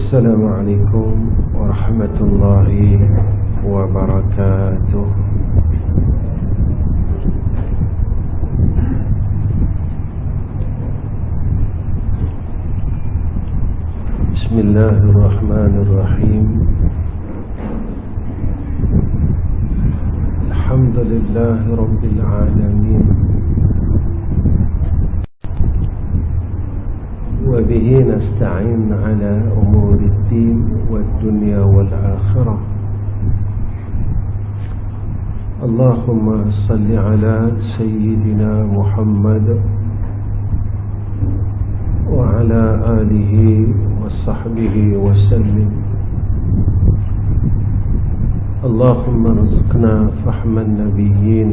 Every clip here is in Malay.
Assalamualaikum warahmatullahi wabarakatuh. Bismillahirrahmanirrahim. Alhamdulillahi rabbil alamin. وبه نستعين على أمور الدين والدنيا والآخرة. اللهم صل على سيدنا محمد وعلى آله وصحبه وسلم. اللهم ارزقنا فهم النبيين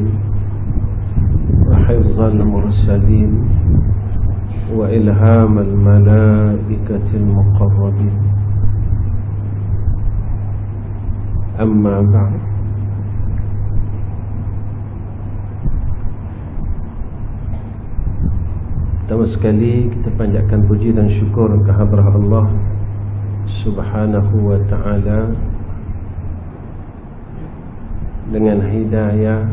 وحفظ المرسلين وإلهام الملائكة المقربين. أما بعد. Pertama sekali kita panjatkan puji dan syukur kehadrat Allah Subhanahu wa ta'ala dengan hidayah,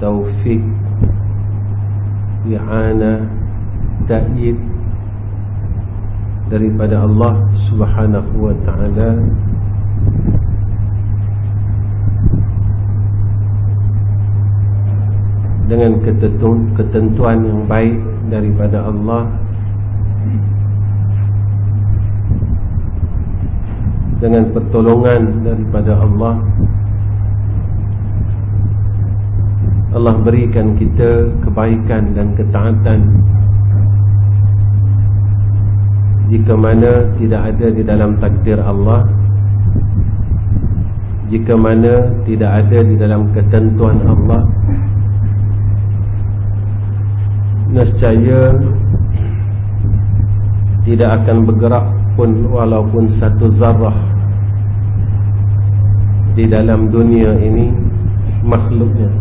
taufik, i'anah, ta'yid daripada Allah Subhanahu wa ta'ala dengan ketentuan yang baik daripada Allah, dengan pertolongan daripada Allah. Allah berikan kita kebaikan dan ketaatan jika mana tidak ada di dalam takdir Allah, jika mana tidak ada di dalam ketentuan Allah, nescaya tidak akan bergerak pun walaupun satu zarrah di dalam dunia ini makhluknya.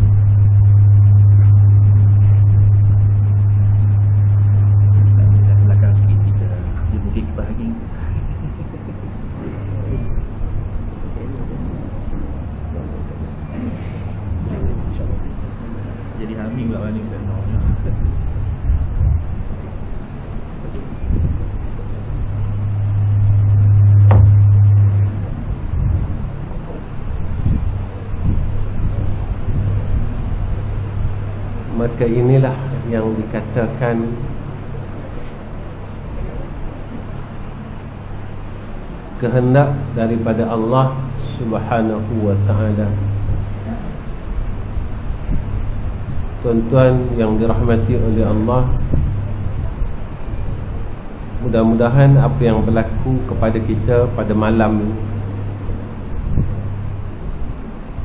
Jadi hamil pula balik kan. Maka inilah yang dikatakan kehendak daripada Allah Subhanahu wa ta'ala. Tuan-tuan yang dirahmati oleh Allah, mudah-mudahan apa yang berlaku kepada kita pada malam ini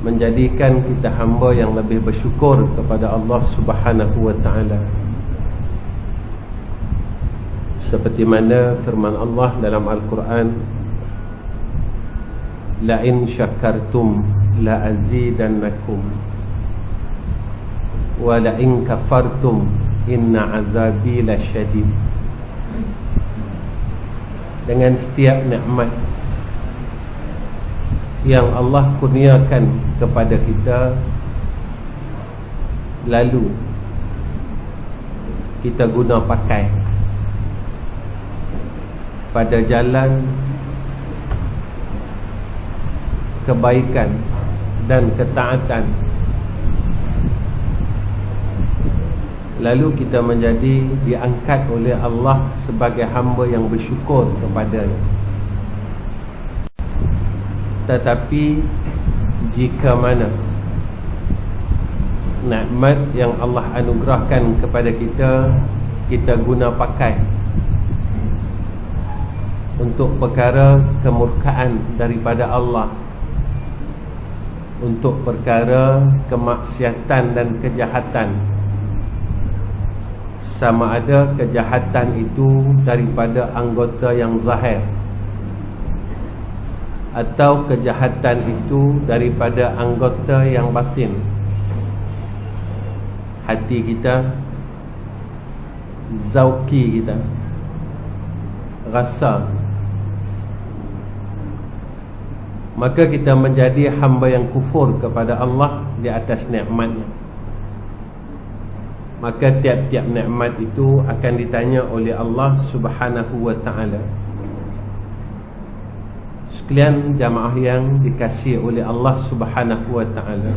menjadikan kita hamba yang lebih bersyukur kepada Allah Subhanahu wa ta'ala. Seperti mana firman Allah dalam Al-Quran, la in syakartum la azidannakum wa la in kafartum inna azabi lasyadid. Dengan setiap nikmat yang Allah kurniakan kepada kita, lalu kita guna pakai pada jalan kebaikan dan ketaatan, lalu kita menjadi diangkat oleh Allah sebagai hamba yang bersyukur kepada-Nya. Tetapi jika mana nikmat yang Allah anugerahkan kepada kita, kita guna pakai untuk perkara kemurkaan daripada Allah, untuk perkara kemaksiatan dan kejahatan, sama ada kejahatan itu daripada anggota yang zahir atau kejahatan itu daripada anggota yang batin, hati kita, zauki kita, rasa, maka kita menjadi hamba yang kufur kepada Allah di atas nikmatnya. Maka tiap-tiap nikmat itu akan ditanya oleh Allah Subhanahu wa ta'ala. Sekalian jamaah yang dikasihi oleh Allah Subhanahu wa ta'ala,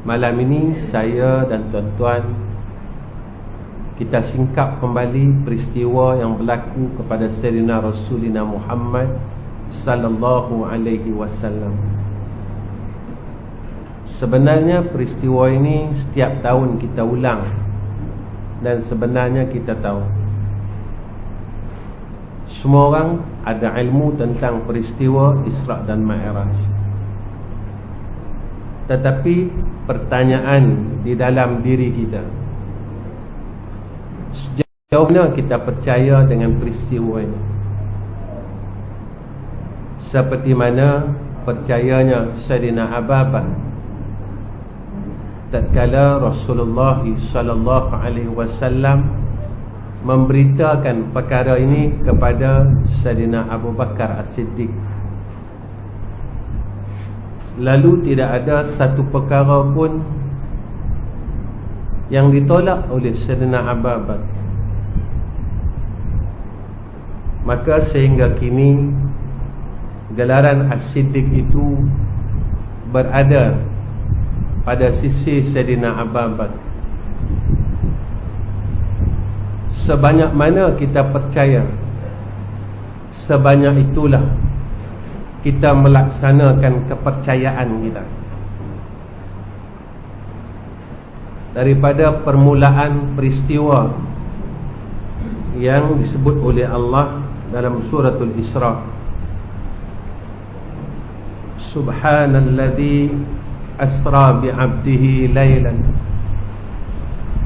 malam ini saya dan tuan-tuan, kita singkap kembali peristiwa yang berlaku kepada Sayyidina Rasulina Muhammad sallallahu alaihi wasallam. Sebenarnya peristiwa ini setiap tahun kita ulang, dan sebenarnya kita tahu semua orang ada ilmu tentang peristiwa Isra' dan Mi'raj. Tetapi pertanyaan di dalam diri kita, sejauh mana kita percaya dengan peristiwa ini? Seperti mana percayanya Sayyidina Abu Bakar tatkala Rasulullah sallallahu alaihi wasallam memberitakan perkara ini kepada Sayyidina Abu Bakar As-Siddiq. Lalu tidak ada satu perkara pun yang ditolak oleh Sayyidina Abu Bakar. Maka sehingga kini gelaran As-Siddiq itu berada pada sisi Sayyidina Abu Bakar. Sebanyak mana kita percaya, sebanyak itulah kita melaksanakan kepercayaan kita. Daripada permulaan peristiwa yang disebut oleh Allah dalam suratul Isra', Subhanalladzi asra bi'abdihi laylan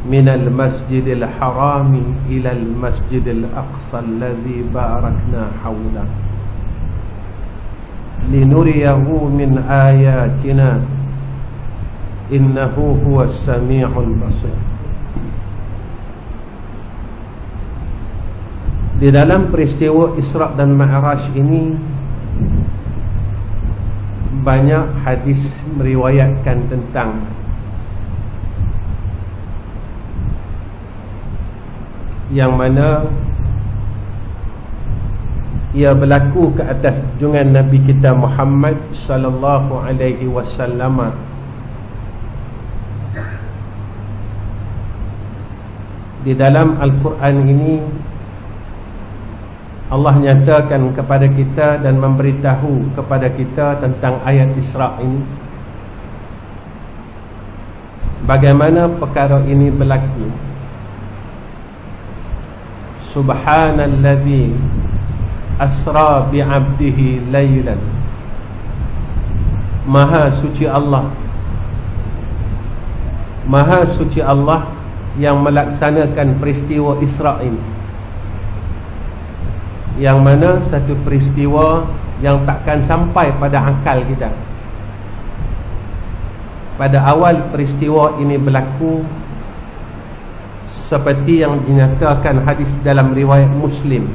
minal masjidil harami ilal masjidil aqsa alladzi barakna hawla linuriyahu min ayatina innahu huwas sami'ul basir. Di dalam peristiwa Isra' dan Mi'raj ini banyak hadis meriwayatkan tentang yang mana ia berlaku ke atas junjungan Nabi kita Muhammad sallallahu alaihi wasallam. Di dalam Al-Quran ini Allah nyatakan kepada kita dan memberitahu kepada kita tentang ayat Isra' ini, bagaimana perkara ini berlaku. Subhanalladzi asra bi'abdihi laylan. Maha suci Allah, Maha suci Allah yang melaksanakan peristiwa Isra' ini, yang mana satu peristiwa yang takkan sampai pada akal kita. Pada awal peristiwa ini berlaku seperti yang dinyatakan hadis dalam riwayat Muslim,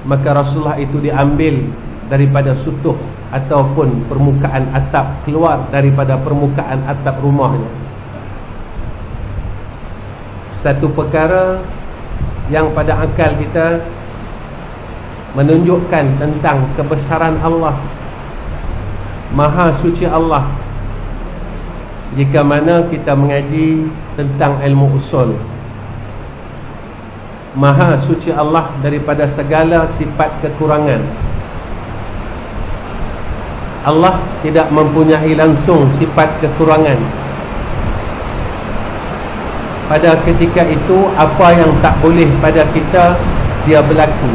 maka Rasulullah itu diambil daripada sutuh ataupun permukaan atap, keluar daripada permukaan atap rumahnya. Satu perkara yang pada akal kita menunjukkan tentang kebesaran Allah, Maha suci Allah, jika mana kita mengaji tentang ilmu usul. Maha suci Allah daripada segala sifat kekurangan. Allah tidak mempunyai langsung sifat kekurangan. Pada ketika itu, apa yang tak boleh pada kita, dia berlaku.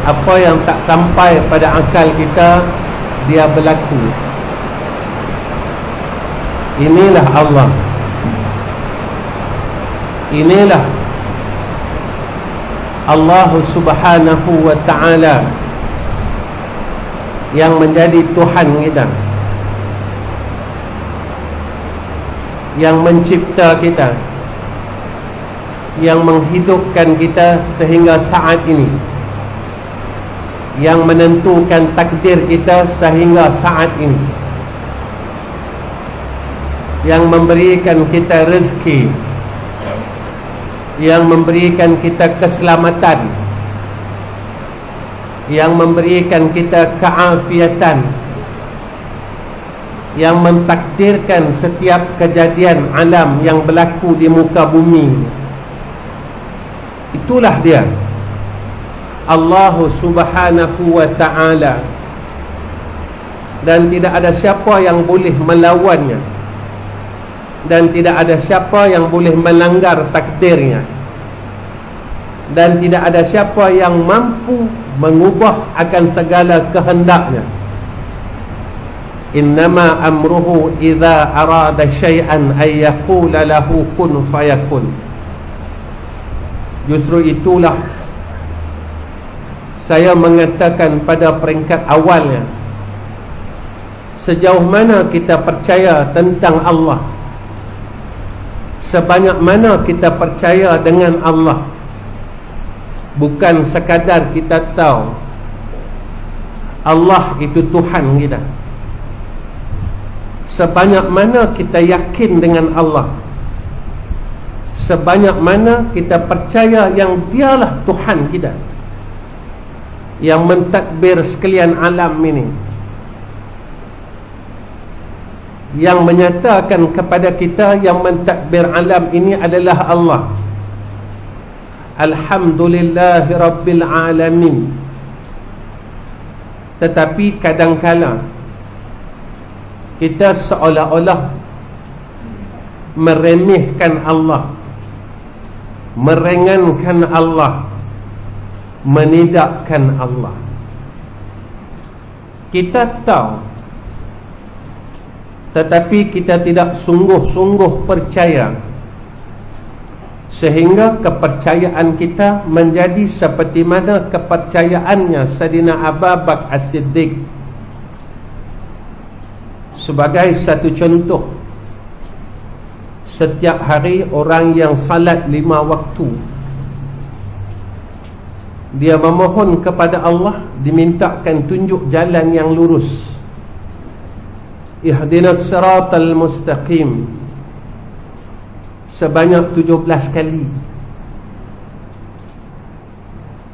Apa yang tak sampai pada akal kita, dia berlaku. Inilah Allah. Inilah Allah Subhanahu wa ta'ala yang menjadi Tuhan kita, yang mencipta kita, yang menghidupkan kita sehingga saat ini, yang menentukan takdir kita sehingga saat ini, yang memberikan kita rezeki, yang memberikan kita keselamatan, yang memberikan kita keafiatan, yang mentakdirkan setiap kejadian alam yang berlaku di muka bumi. Itulah dia, Allah Subhanahu wa ta'ala. Dan tidak ada siapa yang boleh melawannya, dan tidak ada siapa yang boleh melanggar takdirnya, dan tidak ada siapa yang mampu mengubah akan segala kehendaknya. Innama amruhu idza arada syai'an ay yaqula lahu kun fayakun. Justru itulah saya mengatakan pada peringkat awalnya, sejauh mana kita percaya tentang Allah, sebanyak mana kita percaya dengan Allah, bukan sekadar kita tahu Allah itu Tuhan kita, sebanyak mana kita yakin dengan Allah, sebanyak mana kita percaya yang dialah Tuhan kita, yang mentadbir sekalian alam ini, yang menyatakan kepada kita yang mentadbir alam ini adalah Allah. Alhamdulillahi Rabbil Alamin. Tetapi kadangkala kita seolah-olah meremehkan Allah, meringankan Allah, menidakkan Allah. Kita tahu, tetapi kita tidak sungguh-sungguh percaya, sehingga kepercayaan kita menjadi seperti mana kepercayaannya Sayyidina Abu Bakar As-Siddiq. Sebagai satu contoh, setiap hari orang yang salat 5 waktu, dia memohon kepada Allah, dimintakan tunjuk jalan yang lurus. Ihdinas siratal mustaqim sebanyak 17 kali.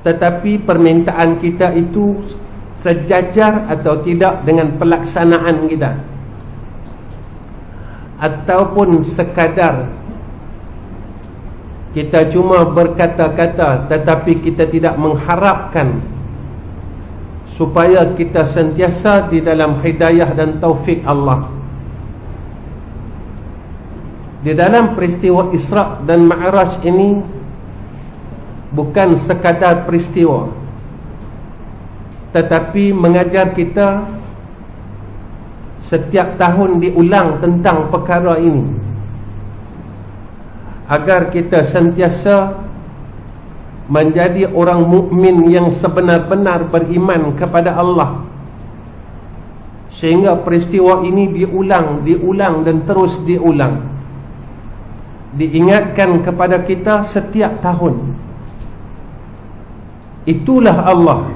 Tetapi permintaan kita itu sejajar atau tidak dengan pelaksanaan kita, ataupun sekadar kita cuma berkata-kata tetapi kita tidak mengharapkan supaya kita sentiasa di dalam hidayah dan taufik Allah. Di dalam peristiwa Isra' dan Mi'raj ini bukan sekadar peristiwa, tetapi mengajar kita setiap tahun diulang tentang perkara ini, agar kita sentiasa menjadi orang mukmin yang sebenar-benar beriman kepada Allah, sehingga peristiwa ini diulang dan terus diulang, diingatkan kepada kita setiap tahun. Itulah Allah,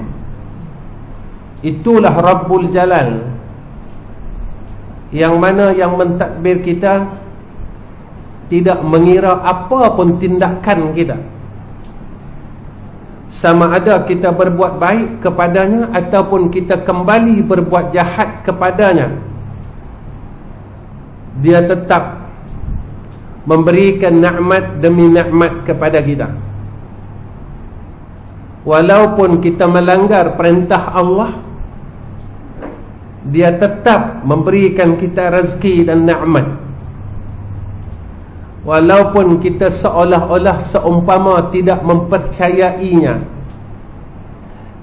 itulah Rabbul Jalal, yang mana yang mentadbir kita tidak mengira apa pun tindakan kita, sama ada kita berbuat baik kepadanya ataupun kita kembali berbuat jahat kepadanya. Dia tetap memberikan nikmat demi nikmat kepada kita. Walaupun kita melanggar perintah Allah, Dia tetap memberikan kita rezeki dan nikmat. Walaupun kita seolah-olah seumpama tidak mempercayainya,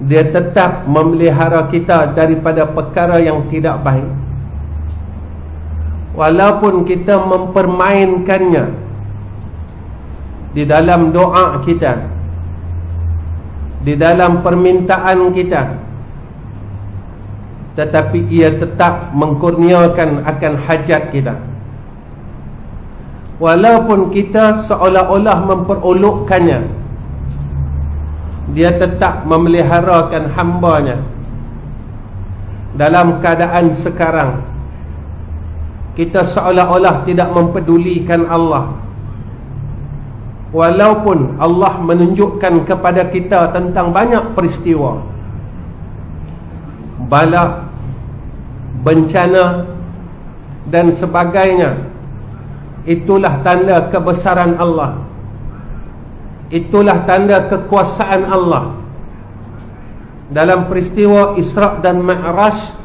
Dia tetap memelihara kita daripada perkara yang tidak baik. Walaupun kita mempermainkannya di dalam doa kita, di dalam permintaan kita, tetapi Ia tetap mengkurniakan akan hajat kita. walaupun kita seolah-olah memperolokkannya, dia tetap memeliharakan hamba-Nya. Dalam keadaan sekarang, kita seolah-olah tidak mempedulikan Allah, walaupun Allah menunjukkan kepada kita tentang banyak peristiwa bala, bencana dan sebagainya. Itulah tanda kebesaran Allah, itulah tanda kekuasaan Allah. Dalam peristiwa Isra' dan Mi'raj,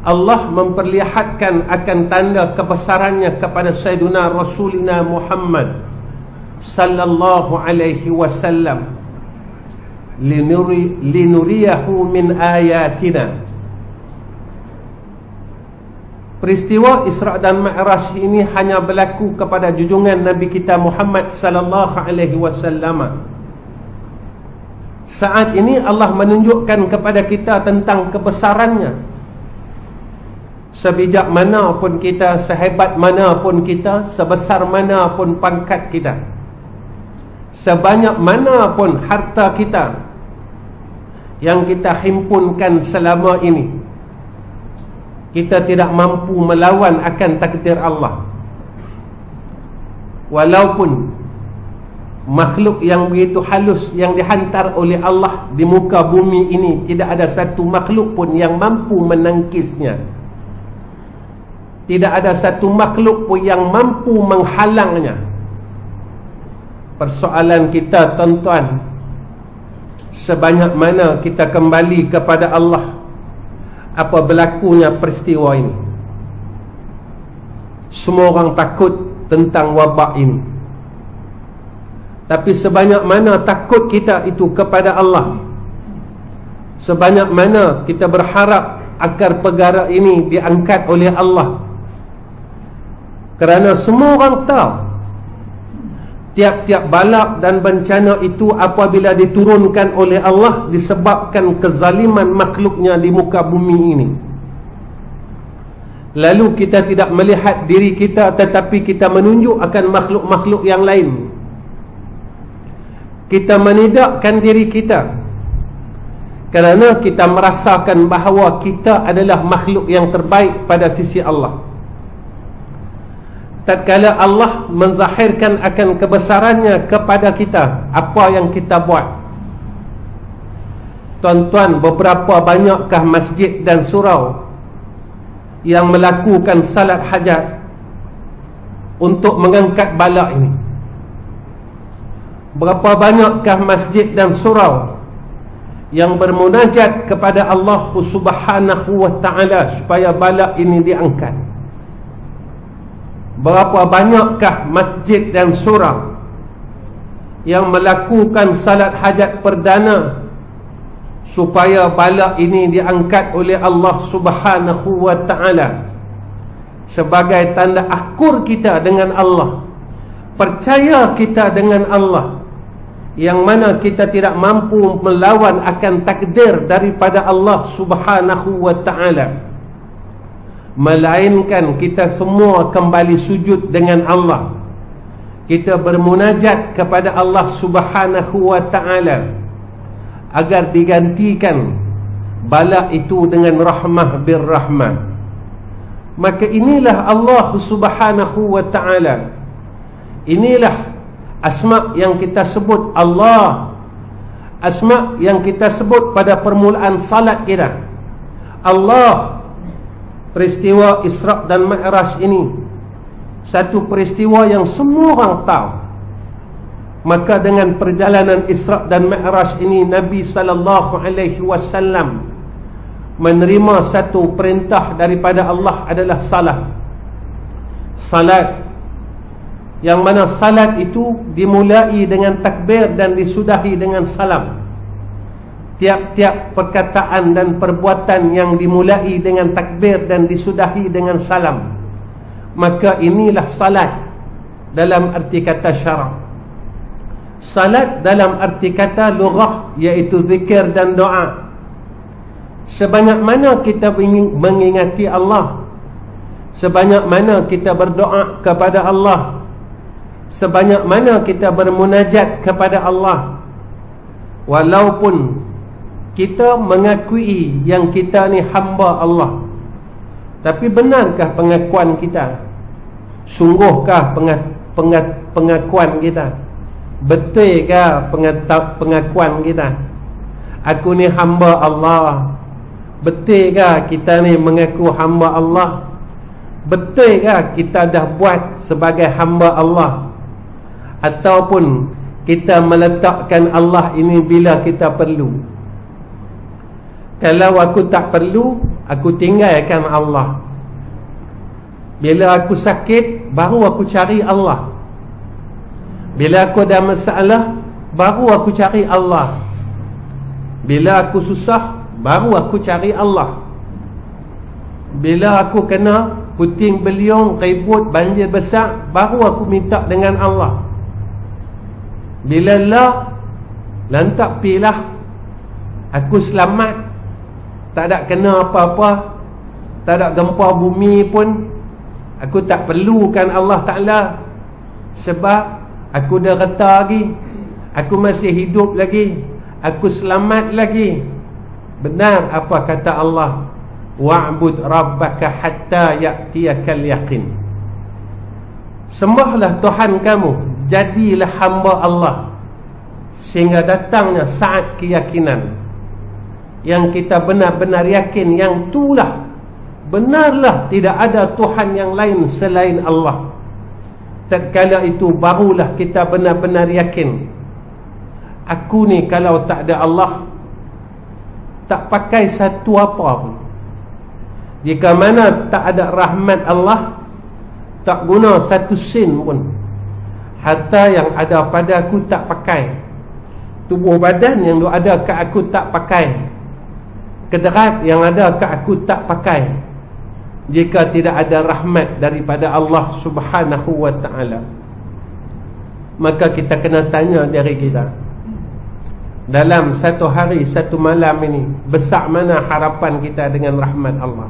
Allah memperlihatkan akan tanda kebesarannya kepada Sayyiduna Rasulina Muhammad sallallahu alaihi wasallam, linuriyahu min ayatina. Peristiwa Isra' dan Mi'raj ini hanya berlaku kepada junjungan Nabi kita Muhammad sallallahu alaihi wasallam. Saat ini Allah menunjukkan kepada kita tentang kebesarannya. Sebijak mana pun kita, sehebat mana pun kita, sebesar mana pun pangkat kita, sebanyak mana pun harta kita yang kita himpunkan selama ini, kita tidak mampu melawan akan takdir Allah. Walaupun makhluk yang begitu halus yang dihantar oleh Allah di muka bumi ini, tidak ada satu makhluk pun yang mampu menangkisnya. Tidak ada satu makhluk pun yang mampu menghalangnya. Persoalan kita, tuan-tuan, sebanyak mana kita kembali kepada Allah apa berlakunya peristiwa ini. Semua orang takut tentang wabak ini, tapi sebanyak mana takut kita itu kepada Allah, sebanyak mana kita berharap agar perkara ini diangkat oleh Allah. Kerana semua orang tahu tiap-tiap balak dan bencana itu apabila diturunkan oleh Allah disebabkan kezaliman makhluknya di muka bumi ini. Lalu kita tidak melihat diri kita, tetapi kita menunjuk akan makhluk-makhluk yang lain. Kita menidakkan diri kita kerana kita merasakan bahawa kita adalah makhluk yang terbaik pada sisi Allah. Tatkala Allah menzahirkan akan kebesarannya kepada kita, apa yang kita buat? Tuan-tuan, beberapa banyakkah masjid dan surau yang melakukan salat hajat untuk mengangkat bala ini? Berapa banyakkah masjid dan surau yang bermunajat kepada Allah Subhanahu wa ta'ala supaya bala ini diangkat? Berapa banyakkah masjid dan surau yang melakukan salat hajat perdana supaya bala ini diangkat oleh Allah Subhanahu wa ta'ala, sebagai tanda akur kita dengan Allah, percaya kita dengan Allah, yang mana kita tidak mampu melawan akan takdir daripada Allah Subhanahu wa ta'ala, melainkan kita semua kembali sujud dengan Allah. Kita bermunajat kepada Allah Subhanahu wa ta'ala agar digantikan bala itu dengan rahmah birrahmah. Maka inilah Allah Subhanahu wa ta'ala, inilah asma yang kita sebut Allah, asma yang kita sebut pada permulaan salat kita. Allah. Peristiwa Isra' dan Mi'raj ini satu peristiwa yang semua orang tahu. Maka dengan perjalanan Isra' dan Mi'raj ini, Nabi sallallahu alaihi wasallam menerima satu perintah daripada Allah adalah salat. Salat yang mana salat itu dimulai dengan takbir dan disudahi dengan salam. Tiap-tiap perkataan dan perbuatan yang dimulai dengan takbir dan disudahi dengan salam, maka inilah salat dalam arti kata syarak. Salat dalam arti kata lughah, iaitu zikir dan doa. Sebanyak mana kita mengingati Allah, sebanyak mana kita berdoa kepada Allah, sebanyak mana kita bermunajat kepada Allah, walaupun kita mengakui yang kita ni hamba Allah, tapi benarkah pengakuan kita? Sungguhkah pengakuan kita? Betulkah pengakuan kita? Aku ni hamba Allah. Betulkah kita ni mengaku hamba Allah? Betulkah kita dah buat sebagai hamba Allah? Ataupun kita meletakkan Allah ini bila kita perlu? Kalau aku tak perlu, aku tinggalkan Allah. Bila aku sakit, baru aku cari Allah. Bila aku ada masalah, baru aku cari Allah. Bila aku susah, baru aku cari Allah. Bila aku kena puting beliung, ribut, banjir besar, baru aku minta dengan Allah. Bila lah lantak pilah, aku selamat, tak ada kena apa-apa, tak ada gempa bumi pun, aku tak perlukan Allah Ta'ala, sebab aku dah reta lagi, aku masih hidup lagi, aku selamat lagi. Benar apa kata Allah, wa'bud rabbaka hatta ya'tiyakal yaqin. Sembahlah Tuhan kamu, jadilah hamba Allah, sehingga datangnya saat keyakinan, yang kita benar-benar yakin yang itulah benarlah tidak ada Tuhan yang lain selain Allah. Tatkala itu barulah kita benar-benar yakin, aku ni kalau tak ada Allah, tak pakai satu apa pun. Jika mana tak ada rahmat Allah, tak guna satu sen pun. Harta yang ada pada aku tak pakai, tubuh badan yang ada kat aku tak pakai, kederat yang ada kat aku tak pakai, jika tidak ada rahmat daripada Allah Subhanahu wa ta'ala. Maka kita kena tanya diri kita, dalam satu hari, satu malam ini, besar mana harapan kita dengan rahmat Allah?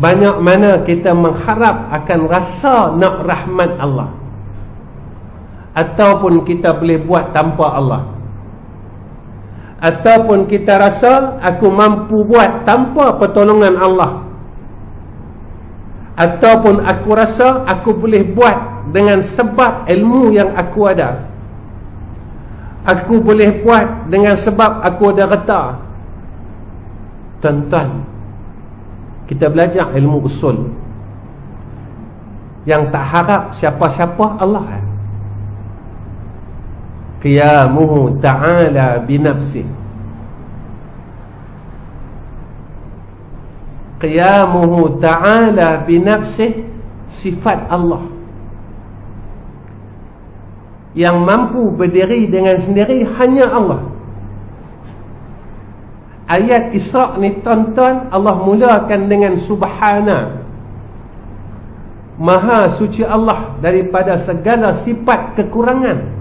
Banyak mana kita mengharap akan rasa nak rahmat Allah? Ataupun kita boleh buat tanpa Allah? Ataupun kita rasa aku mampu buat tanpa pertolongan Allah? Ataupun aku rasa aku boleh buat dengan sebab ilmu yang aku ada, aku boleh buat dengan sebab aku ada reta. Tuan-tuan, kita belajar ilmu usul yang tak harap siapa-siapa Allah. Qiyamuhu ta'ala binafsih, qiyamuhu ta'ala binafsih, sifat Allah yang mampu berdiri dengan sendiri hanya Allah. Ayat Isra' ni tuan-tuan, Allah mulakan dengan Subhana, Maha suci Allah daripada segala sifat kekurangan.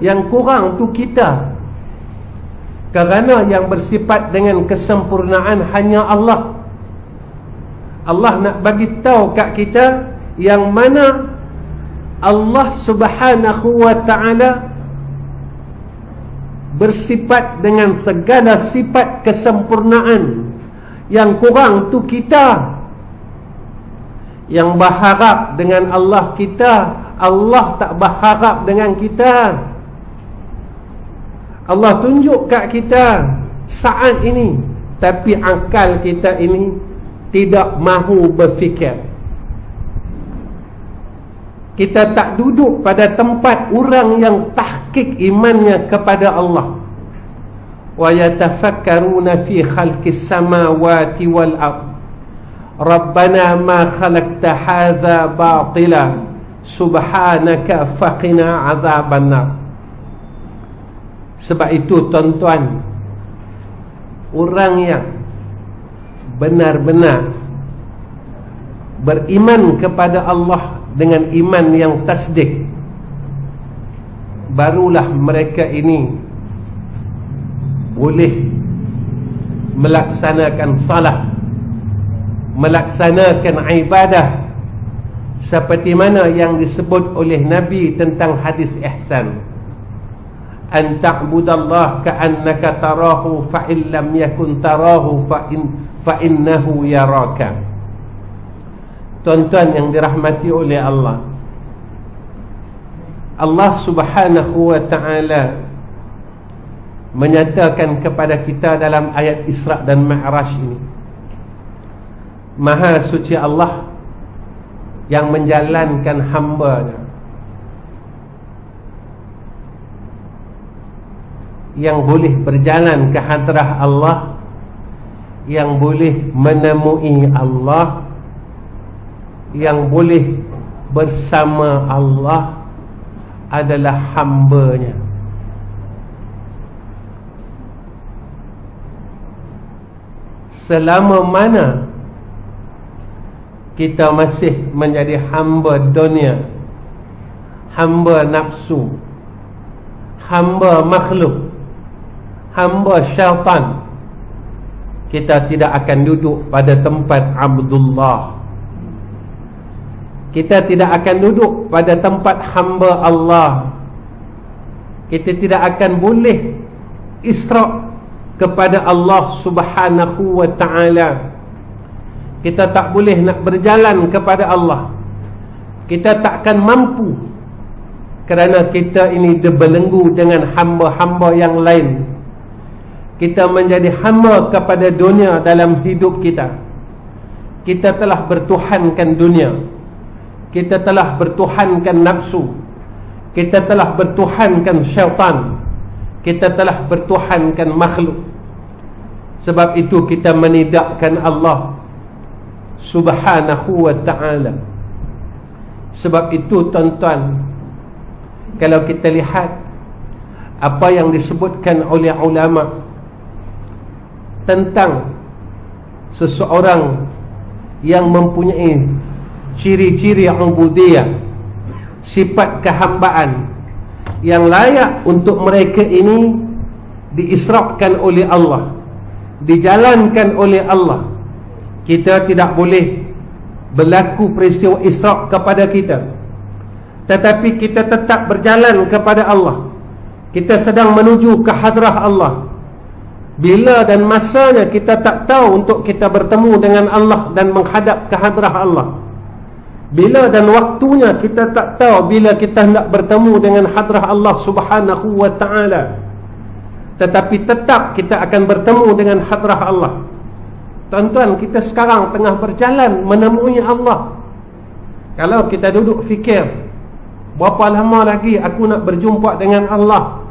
Yang kurang tu kita, kerana yang bersifat dengan kesempurnaan hanya Allah. Allah nak bagi tahu kat kita yang mana Allah Subhanahu wa ta'ala bersifat dengan segala sifat kesempurnaan. Yang kurang tu kita, yang berharap dengan Allah kita, Allah tak berharap dengan kita. Allah tunjuk kat kita saat ini, tapi akal kita ini tidak mahu berfikir. Kita tak duduk pada tempat orang yang tahqiq imannya kepada Allah. Wa yatafakkaruna fi khalqis samawati wal ard. Rabbana ma khalaqta hadza batila subhanaka faqina azabannar. Sebab itu tuan-tuan, orang yang benar-benar beriman kepada Allah dengan iman yang tasdik, barulah mereka ini boleh melaksanakan salat, melaksanakan ibadah seperti mana yang disebut oleh Nabi tentang hadis ihsan, an ta'budallah ka'annaka tarahu fa in lam yakun tarahu fa innahu yaraka. Tuan-tuan yang dirahmati oleh Allah, Allah Subhanahu wa ta'ala menyatakan kepada kita dalam ayat Isra dan Mi'raj ini, Maha suci Allah yang menjalankan hamba-Nya, yang boleh berjalan ke hadrah Allah, yang boleh menemui Allah, yang boleh bersama Allah adalah hamba-Nya. Selama mana kita masih menjadi hamba dunia, hamba nafsu, hamba makhluk, hamba syaitan, kita tidak akan duduk pada tempat Abdullah. Kita tidak akan duduk pada tempat hamba Allah. Kita tidak akan boleh isra' kepada Allah Subhanahu wa ta'ala. Kita tak boleh nak berjalan kepada Allah. Kita takkan mampu, kerana kita ini terbelenggu dengan hamba-hamba yang lain. Kita menjadi hamba kepada dunia dalam hidup kita. Kita telah bertuhankan dunia, kita telah bertuhankan nafsu, kita telah bertuhankan syaitan, kita telah bertuhankan makhluk. Sebab itu kita menidakkan Allah Subhanahu wa ta'ala. Sebab itu tuan-tuan, kalau kita lihat apa yang disebutkan oleh ulama tentang seseorang yang mempunyai ciri-ciri ubudiyah, sifat kehambaan yang layak untuk mereka ini diisrakan oleh Allah, dijalankan oleh Allah, kita tidak boleh berlaku peristiwa isra' kepada kita, tetapi kita tetap berjalan kepada Allah. Kita sedang menuju ke hadrah Allah. Bila dan masanya kita tak tahu untuk kita bertemu dengan Allah dan menghadap ke hadrah Allah. Bila dan waktunya kita tak tahu bila kita nak bertemu dengan hadrah Allah Subhanahu wa ta'ala. Tetapi tetap kita akan bertemu dengan hadrah Allah. Tuan-tuan, kita sekarang tengah berjalan menemui Allah. Kalau kita duduk fikir, berapa lama lagi aku nak berjumpa dengan Allah?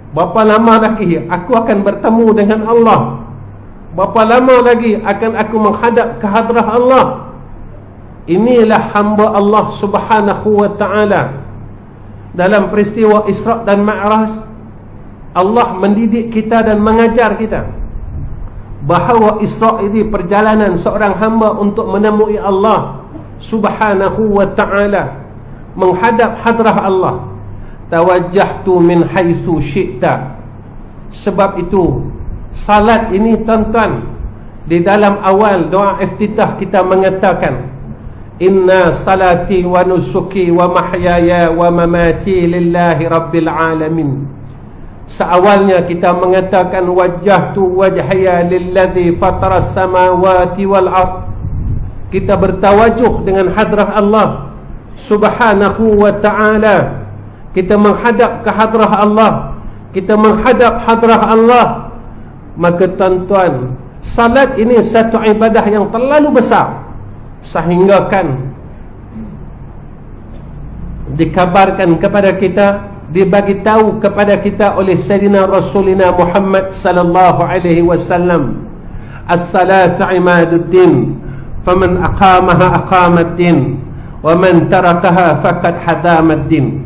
Berapa lama lagi aku akan bertemu dengan Allah? Berapa lama lagi akan aku menghadap ke hadrah Allah? Inilah hamba Allah Subhanahu wa ta'ala. Dalam peristiwa Isra' dan Mi'raj, Allah mendidik kita dan mengajar kita bahawa Isra' ini perjalanan seorang hamba untuk menemui Allah Subhanahu wa ta'ala, menghadap hadrah Allah. Tawajjahtu min haitsu syi'ta. Sebab itu salat ini tuan-tuan, di dalam awal doa iftitah kita mengatakan, inna salati wa nusuki wa mahyaya wa mamati lillahi rabbil alamin. Seawalnya kita mengatakan wajjahtu wajhaya lilladzi fataras samawati wal ard. Kita bertawajuh dengan hadrah Allah Subhanahu wa ta'ala. Kita menghadap ke hadrah Allah, kita menghadap hadrah Allah. Maka tuan-tuan, salat ini satu ibadah yang terlalu besar, sehingga kan dikabarkan kepada kita, dibagi tahu kepada kita oleh Sayyidina Rasulina Muhammad sallallahu alaihi wasallam, as-salatu imaduddin, faman aqamaha aqamaddin, wa man tarakaha faqad hadamaddin.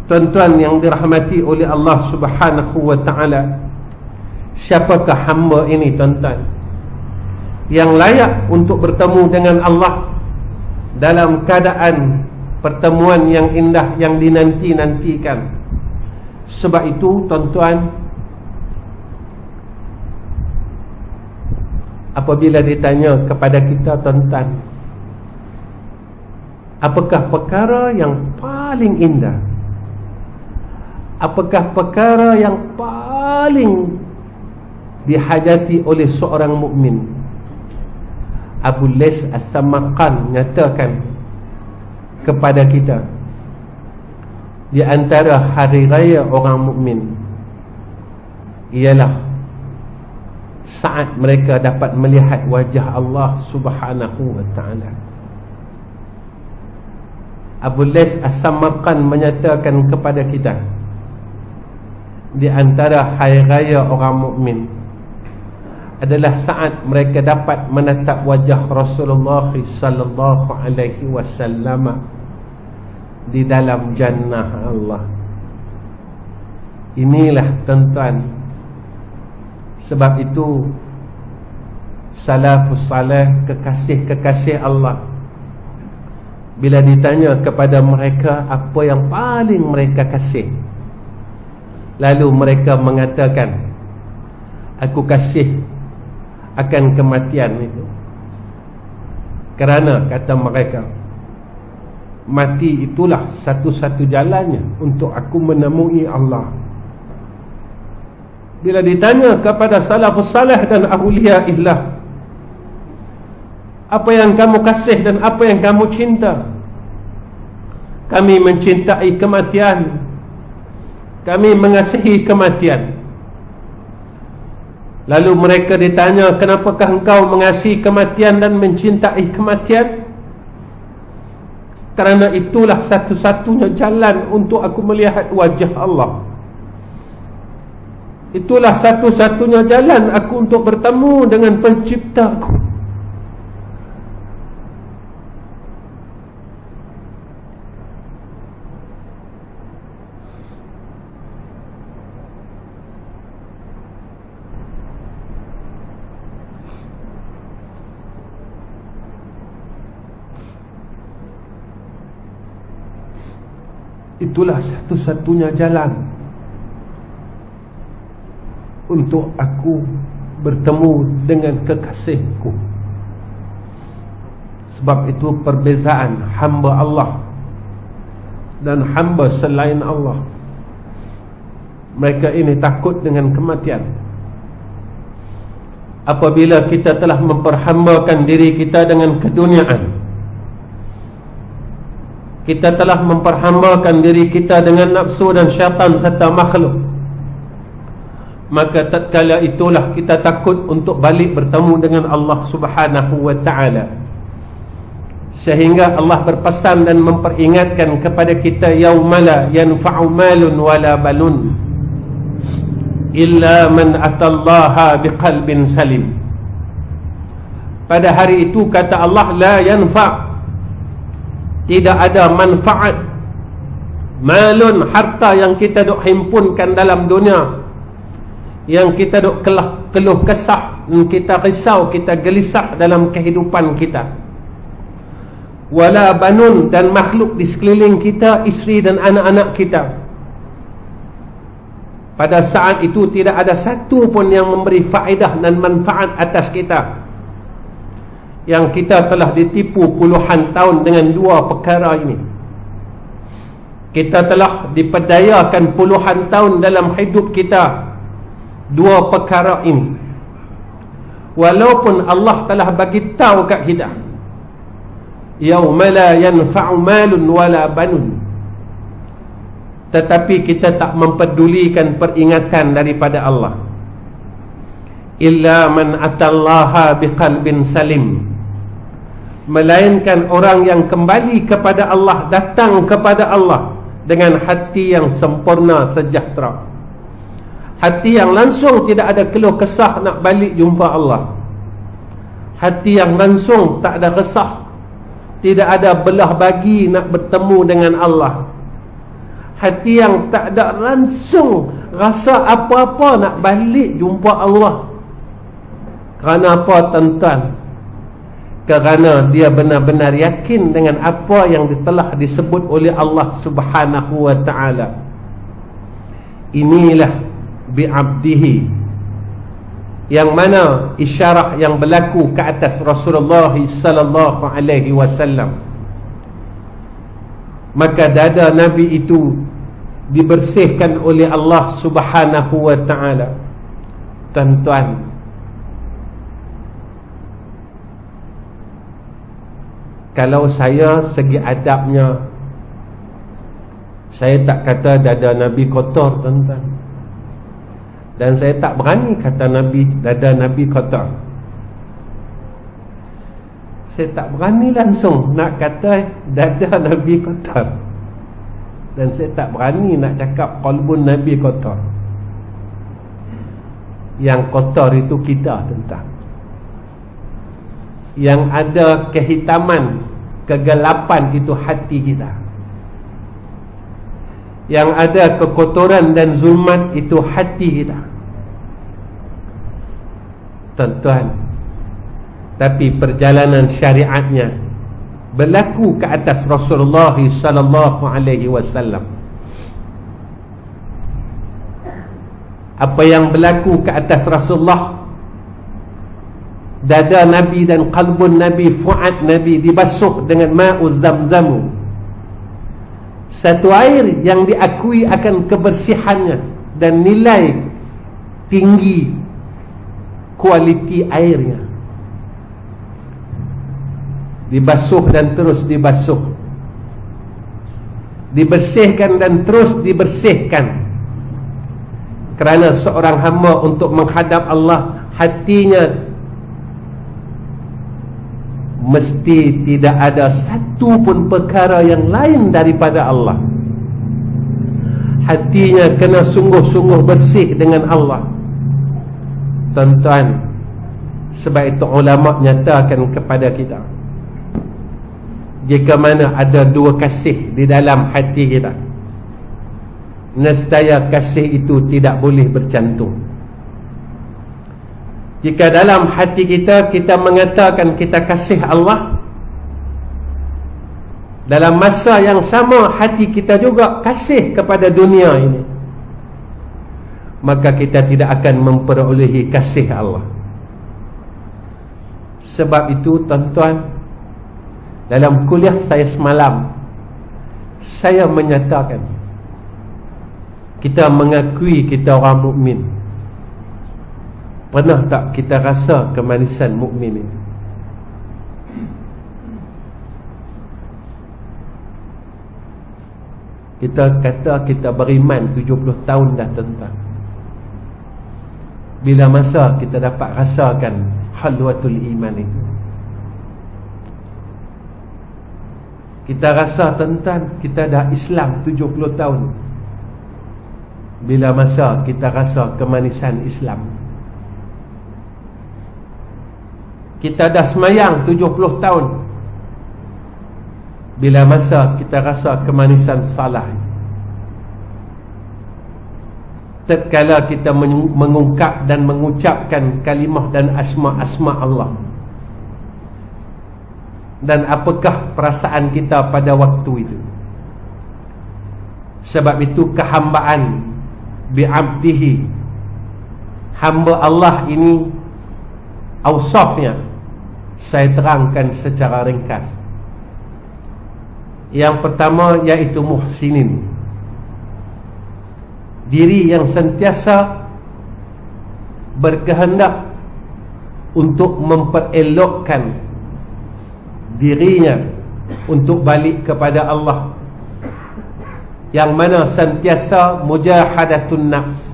Tuan-tuan yang dirahmati oleh Allah Subhanahu wa ta'ala, siapakah hamba ini tuan-tuan yang layak untuk bertemu dengan Allah dalam keadaan pertemuan yang indah yang dinanti-nantikan? Sebab itu tuan-tuan, apabila ditanya kepada kita, tuan-tuan, apakah perkara yang paling indah, apakah perkara yang paling dihajati oleh seorang mukmin? Abu Lais As-Samarqand nyatakan kepada kita, di antara hari raya orang mukmin ialah saat mereka dapat melihat wajah Allah Subhanahu wa ta'ala. Abu Lais As-Samarqand menyatakan kepada kita, di antara hari raya orang mukmin adalah saat mereka dapat menatap wajah Rasulullah sallallahu alaihi wasallam di dalam jannah Allah. Inilah, tuan-tuan, sebab itu salafus salih, kekasih-kekasih Allah, bila ditanya kepada mereka apa yang paling mereka kasih, lalu mereka mengatakan, aku kasih akan kematian itu. Kerana kata mereka, mati itulah satu-satu jalannya untuk aku menemui Allah. Bila ditanya kepada salafus salih dan awliya illah, apa yang kamu kasih dan apa yang kamu cinta? Kami mencintai kematian, kami mengasihi kematian. Lalu mereka ditanya, kenapakah engkau mengasihi kematian dan mencintai kematian? Kerana itulah satu-satunya jalan untuk aku melihat wajah Allah. Itulah satu-satunya jalan aku untuk bertemu dengan penciptaku. Itulah satu-satunya jalan untuk aku bertemu dengan kekasihku. Sebab itu perbezaan hamba Allah dan hamba selain Allah, mereka ini takut dengan kematian. Apabila kita telah memperhambakan diri kita dengan keduniaan, kita telah memperhambakan diri kita dengan nafsu dan syaitan serta makhluk, maka tatkala itulah kita takut untuk balik bertemu dengan Allah Subhanahu wa ta'ala. Sehingga Allah berpesan dan memperingatkan kepada kita, yaumala yanfa'u malun wala balun illa man atallaha biqalbin salim. Pada hari itu, kata Allah, la yanfa', tidak ada manfaat, malun, harta yang kita duk himpunkan dalam dunia, yang kita duk keluh kesah, kita risau, kita gelisah dalam kehidupan kita, wala banun, dan makhluk di sekeliling kita, isteri dan anak-anak kita. Pada saat itu tidak ada satu pun yang memberi faedah dan manfaat atas kita, yang kita telah ditipu puluhan tahun dengan dua perkara ini. Kita telah diperdayakan puluhan tahun dalam hidup kita dua perkara ini. Walaupun Allah telah bagi tahu kat kita, yauma la yanfa'u malun wala banun, tetapi kita tak mempedulikan peringatan daripada Allah. Illa man atallaha biqalbin salim, melainkan orang yang kembali kepada Allah, datang kepada Allah dengan hati yang sempurna, sejahtera, hati yang langsung tidak ada keluh kesah nak balik jumpa Allah, hati yang langsung tak ada resah, tidak ada belah bagi nak bertemu dengan Allah, hati yang tak ada langsung rasa apa-apa nak balik jumpa Allah. Kerana apa, tuan-tuan? Kerana dia benar-benar yakin dengan apa yang telah disebut oleh Allah Subhanahu wa ta'ala. Inilah bi'abdihi yang mana isyarat yang berlaku ke atas Rasulullah sallallahu alaihi wasallam, maka dada Nabi itu dibersihkan oleh Allah Subhanahu wa taala. Tuan-tuan, kalau saya segi adabnya, saya tak kata dada Nabi kotor, tuan-tuan. Dan saya tak berani kata dada Nabi kotor. Saya tak berani langsung nak kata dada Nabi kotor. Dan saya tak berani nak cakap qalbun Nabi kotor. Yang kotor itu kita, tuan-tuan. Yang ada kehitaman, kegelapan itu hati kita. Yang ada kekotoran dan zulmat itu hati kita, tuan-tuan. Tapi perjalanan syariatnya berlaku ke atas Rasulullah sallallahu alaihi wasallam. Apa yang berlaku ke atas Rasulullah, dada Nabi dan qalbun Nabi, fuad Nabi dibasuh dengan ma'uz zamzam, satu air yang diakui akan kebersihannya dan nilai tinggi kualiti airnya. Dibasuh dan terus dibasuh, dibersihkan dan terus dibersihkan. Kerana seorang hamba untuk menghadap Allah, hatinya mesti tidak ada satu pun perkara yang lain daripada Allah. Hatinya kena sungguh-sungguh bersih dengan Allah, tuan-tuan. Sebab itu ulama nyatakan kepada kita, jika mana ada dua kasih di dalam hati kita, nescaya kasih itu tidak boleh bercantum. Jika dalam hati kita, kita mengatakan kita kasih Allah, dalam masa yang sama hati kita juga kasih kepada dunia ini, maka kita tidak akan memperolehi kasih Allah. Sebab itu, tuan-tuan, dalam kuliah saya semalam, saya menyatakan kita mengakui kita orang mukmin. Pernah tak kita rasa kemanisan mukmin ini? Kita kata kita beriman 70 tahun dah, tuan-tuan. Bila masa kita dapat rasakan halwatul iman itu? Kita rasa, tuan-tuan, kita dah Islam 70 tahun. Bila masa kita rasa kemanisan Islam? Kita dah semayang 70 tahun. Bila masa kita rasa kemanisan salah? Tatkala kita mengungkap dan mengucapkan kalimah dan asma-asma Allah, dan apakah perasaan kita pada waktu itu? Sebab itu kehambaan bi'abdihi, hamba Allah ini, awsafnya saya terangkan secara ringkas. Yang pertama iaitu muhsinin, diri yang sentiasa berkehendak untuk memperelokkan dirinya untuk balik kepada Allah, yang mana sentiasa mujahadatun nafs.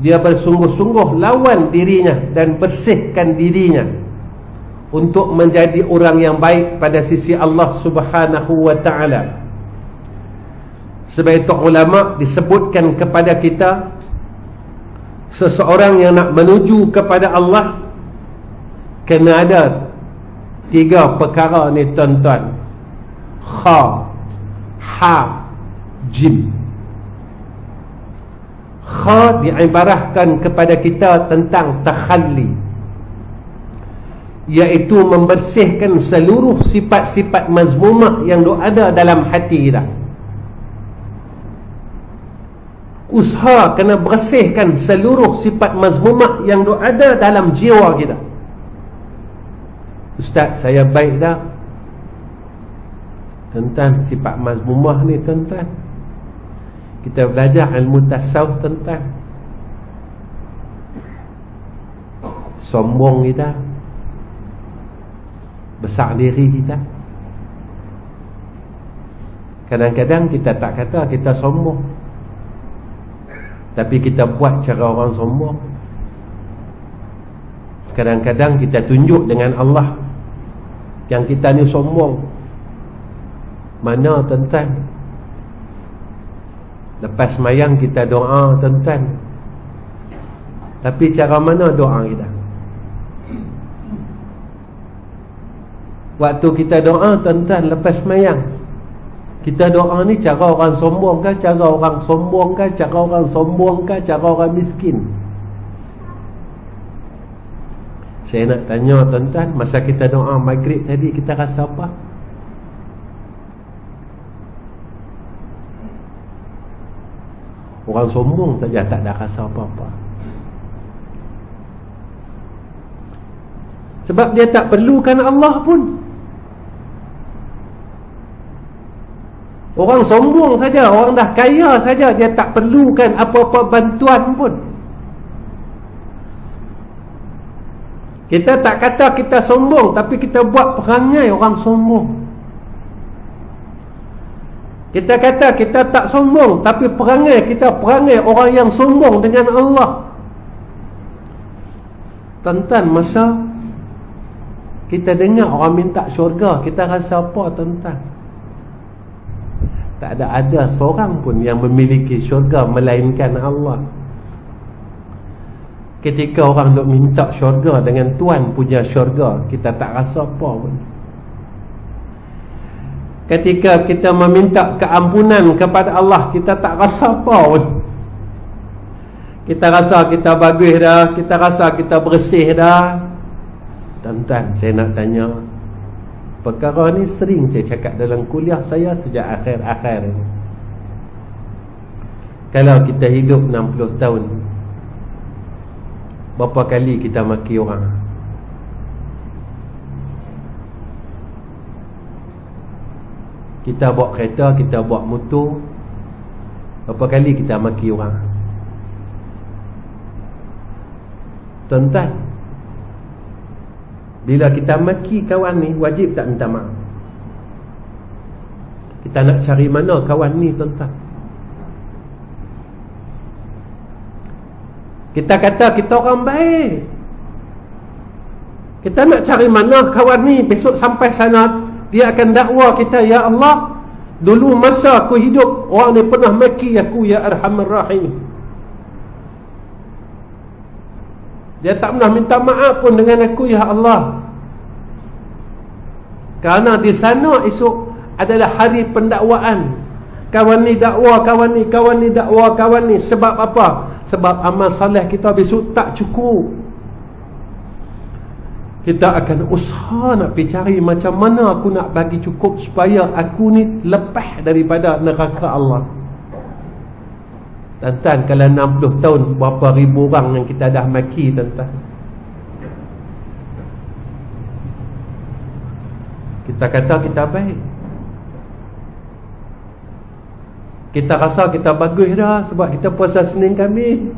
Dia bersungguh-sungguh lawan dirinya dan bersihkan dirinya untuk menjadi orang yang baik pada sisi Allah Subhanahu wa ta'ala. Sebab itu ulama disebutkan kepada kita, seseorang yang nak menuju kepada Allah kena ada 3 perkara ni, tuan-tuan. Kha, ha, jim. Kha diibarahkan kepada kita tentang takhalli, iaitu membersihkan seluruh sifat-sifat mazmumah yang ada dalam hati kita. usaha kena bersihkan seluruh sifat mazmumah yang ada dalam jiwa kita. Ustaz, saya baik dah. Tuan-tuan, sifat mazmumah ni tuan-tuan, kita belajar ilmu tasawuf tuan-tuan. Sombong kita, besar diri kita. Kadang-kadang kita tak kata kita sombong, tapi kita buat cara orang sombong. Kadang-kadang kita tunjuk dengan Allah yang kita ni sombong. Mana tuan-tuan? Lepas semayang kita doa tuan-tuan, tapi cara mana doa kita? Waktu kita doa tuan-tuan lepas semayang, kita doa ni cara orang sombong ke? Cara orang sombong ke? Cara orang sombong ke? Cara orang miskin? Saya nak tanya tuan-tuan, masa kita doa maghrib tadi, kita rasa apa? Orang sombong saja tak ada rasa apa-apa. Sebab dia tak perlukan Allah pun. Orang sombong saja, orang dah kaya saja, dia tak perlukan apa-apa bantuan pun. Kita tak kata kita sombong, tapi kita buat perangai orang sombong. Kita kata kita tak sombong, tapi perangai kita perangai orang yang sombong dengan Allah. Tuan-tuan, masa kita dengar orang minta syurga, kita rasa apa tuan-tuan? Tak ada seorang pun yang memiliki syurga melainkan Allah. Ketika orang duk minta syurga dengan Tuhan punya syurga, kita tak rasa apa pun. Ketika kita meminta keampunan kepada Allah, kita tak rasa apa pun. Kita rasa kita bagus dah, kita rasa kita bersih dah. Tuan-tuan, saya nak tanya, perkara ni sering saya cakap dalam kuliah saya sejak akhir-akhir ini. Kalau kita hidup 60 tahun, berapa kali kita maki orang? Kita bawa kereta, kita bawa motor, berapa kali kita maki orang? Tuan-tuan, bila kita maki kawan ni, wajib tak minta maaf? Kita nak cari mana kawan ni tuan-tuan? Kita kata kita orang baik, kita nak cari mana kawan ni? Besok sampai sana, dia akan dakwa kita, ya Allah, dulu masa aku hidup, orang ni pernah maki aku, ya Arhamar Rahim. Dia tak pernah minta maaf pun dengan aku, ya Allah. Kerana di sana esok adalah hari pendakwaan. Kawan ni dakwa kawan ni, kawan ni dakwa kawan ni. Sebab apa? Sebab amal saleh kita besok tak cukup. Kita akan usaha nak pergi cari macam mana aku nak bagi cukup supaya aku ni lepas daripada neraka Allah. Tuan-tuan, kalau 60 tahun, berapa ribu orang yang kita dah maki tuan-tuan? Kita kata kita baik, kita rasa kita bagus dah sebab kita puasa Senin Khamis.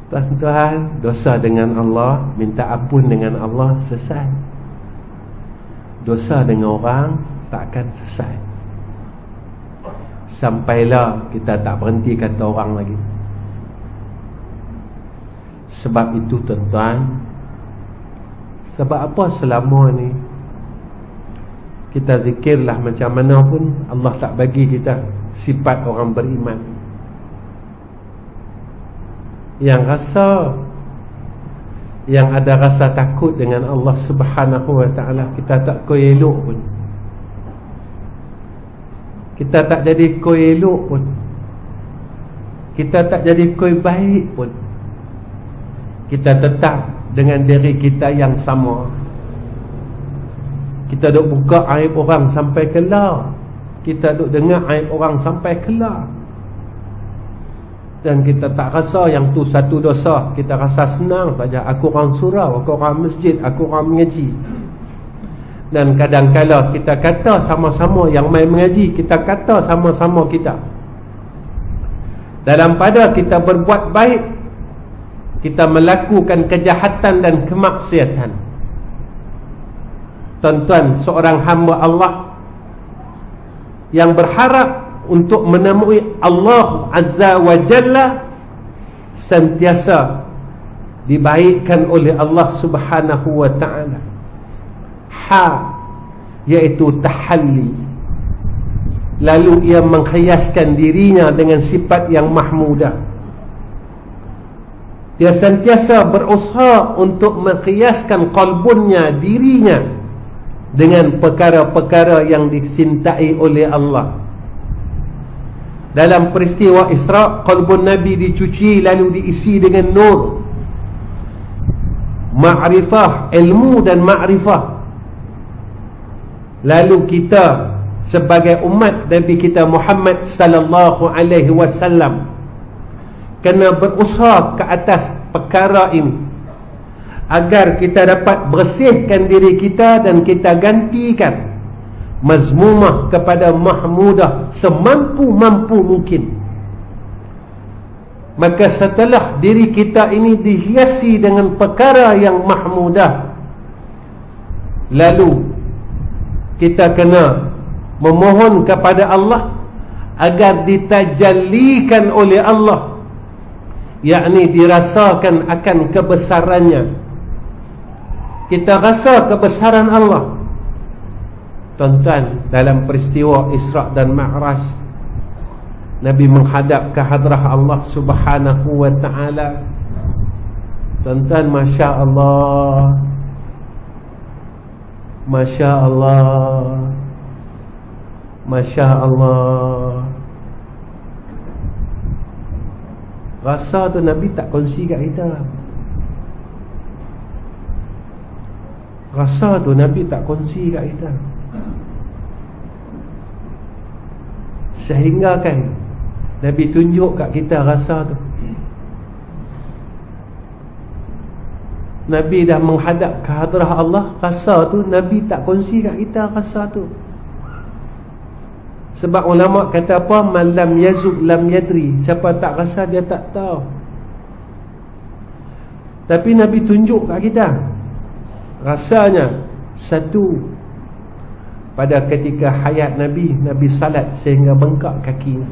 Tuan-tuan, dosa dengan Allah, minta ampun dengan Allah, selesai. Dosa dengan orang takkan selesai. Sampailah kita tak berhenti kata orang lagi. Sebab itu tuan-tuan, sebab apa selama ni kita zikirlah macam mana pun, Allah tak bagi kita sifat orang beriman yang rasa, yang ada rasa takut dengan Allah Subhanahu wa ta'ala. Kita tak koi elok pun, kita tak jadi koi elok pun, kita tak jadi koi baik pun, kita tetap dengan diri kita yang sama. Kita duk buka aib orang sampai kelar. kita duk dengar aib orang sampai kelar, dan kita tak rasa yang tu satu dosa. Kita rasa senang saja. Aku orang surau, aku orang masjid, aku orang mengaji. Dan kadang-kala kita kata sama-sama yang main mengaji, kita kata sama-sama kita, dalam pada kita berbuat baik, kita melakukan kejahatan dan kemaksiatan. Tuan-tuan, seorang hamba Allah yang berharap untuk menemui Allah Azza wa Jalla sentiasa dibaikkan oleh Allah Subhanahu wa ta'ala. Iaitu tahalli. Lalu ia menghiaskan dirinya dengan sifat yang mahmudah. Dia sentiasa berusaha untuk menghiaskan qalbunnya, dirinya, dengan perkara-perkara yang dicintai oleh Allah. Dalam peristiwa Isra, qalbun Nabi dicuci lalu diisi dengan nur, ma'rifah, ilmu dan ma'rifah. Lalu kita sebagai umat Nabi kita Muhammad sallallahu alaihi wasallam kena berusaha ke atas perkara ini, agar kita dapat bersihkan diri kita dan kita gantikan mazmumah kepada mahmudah semampu-mampu mungkin. Maka setelah diri kita ini dihiasi dengan perkara yang mahmudah, lalu kita kena memohon kepada Allah agar ditajallikan oleh Allah, yakni dirasakan akan kebesarannya. Kita rasa kebesaran Allah. Tuan-tuan, dalam peristiwa Isra dan Mi'raj, Nabi menghadap ke hadrah Allah Subhanahu wa ta'ala. Tuan-tuan, Masya Allah, Masya Allah, Masya Allah. Rasa tu Nabi tak kongsi kat kita. Rasa tu Nabi tak kongsi kat kita. Sehingga kan Nabi tunjuk kat kita rasa tu. Nabi dah menghadap ke hadrah Allah, rasa tu Nabi tak kongsi kat kita rasa tu. Sebab ulama kata apa? Man lam yazuk lam yadri. Siapa tak rasa dia tak tahu. Tapi Nabi tunjuk kat kita. Rasanya satu, pada ketika hayat Nabi, Nabi salat sehingga bengkak kakinya.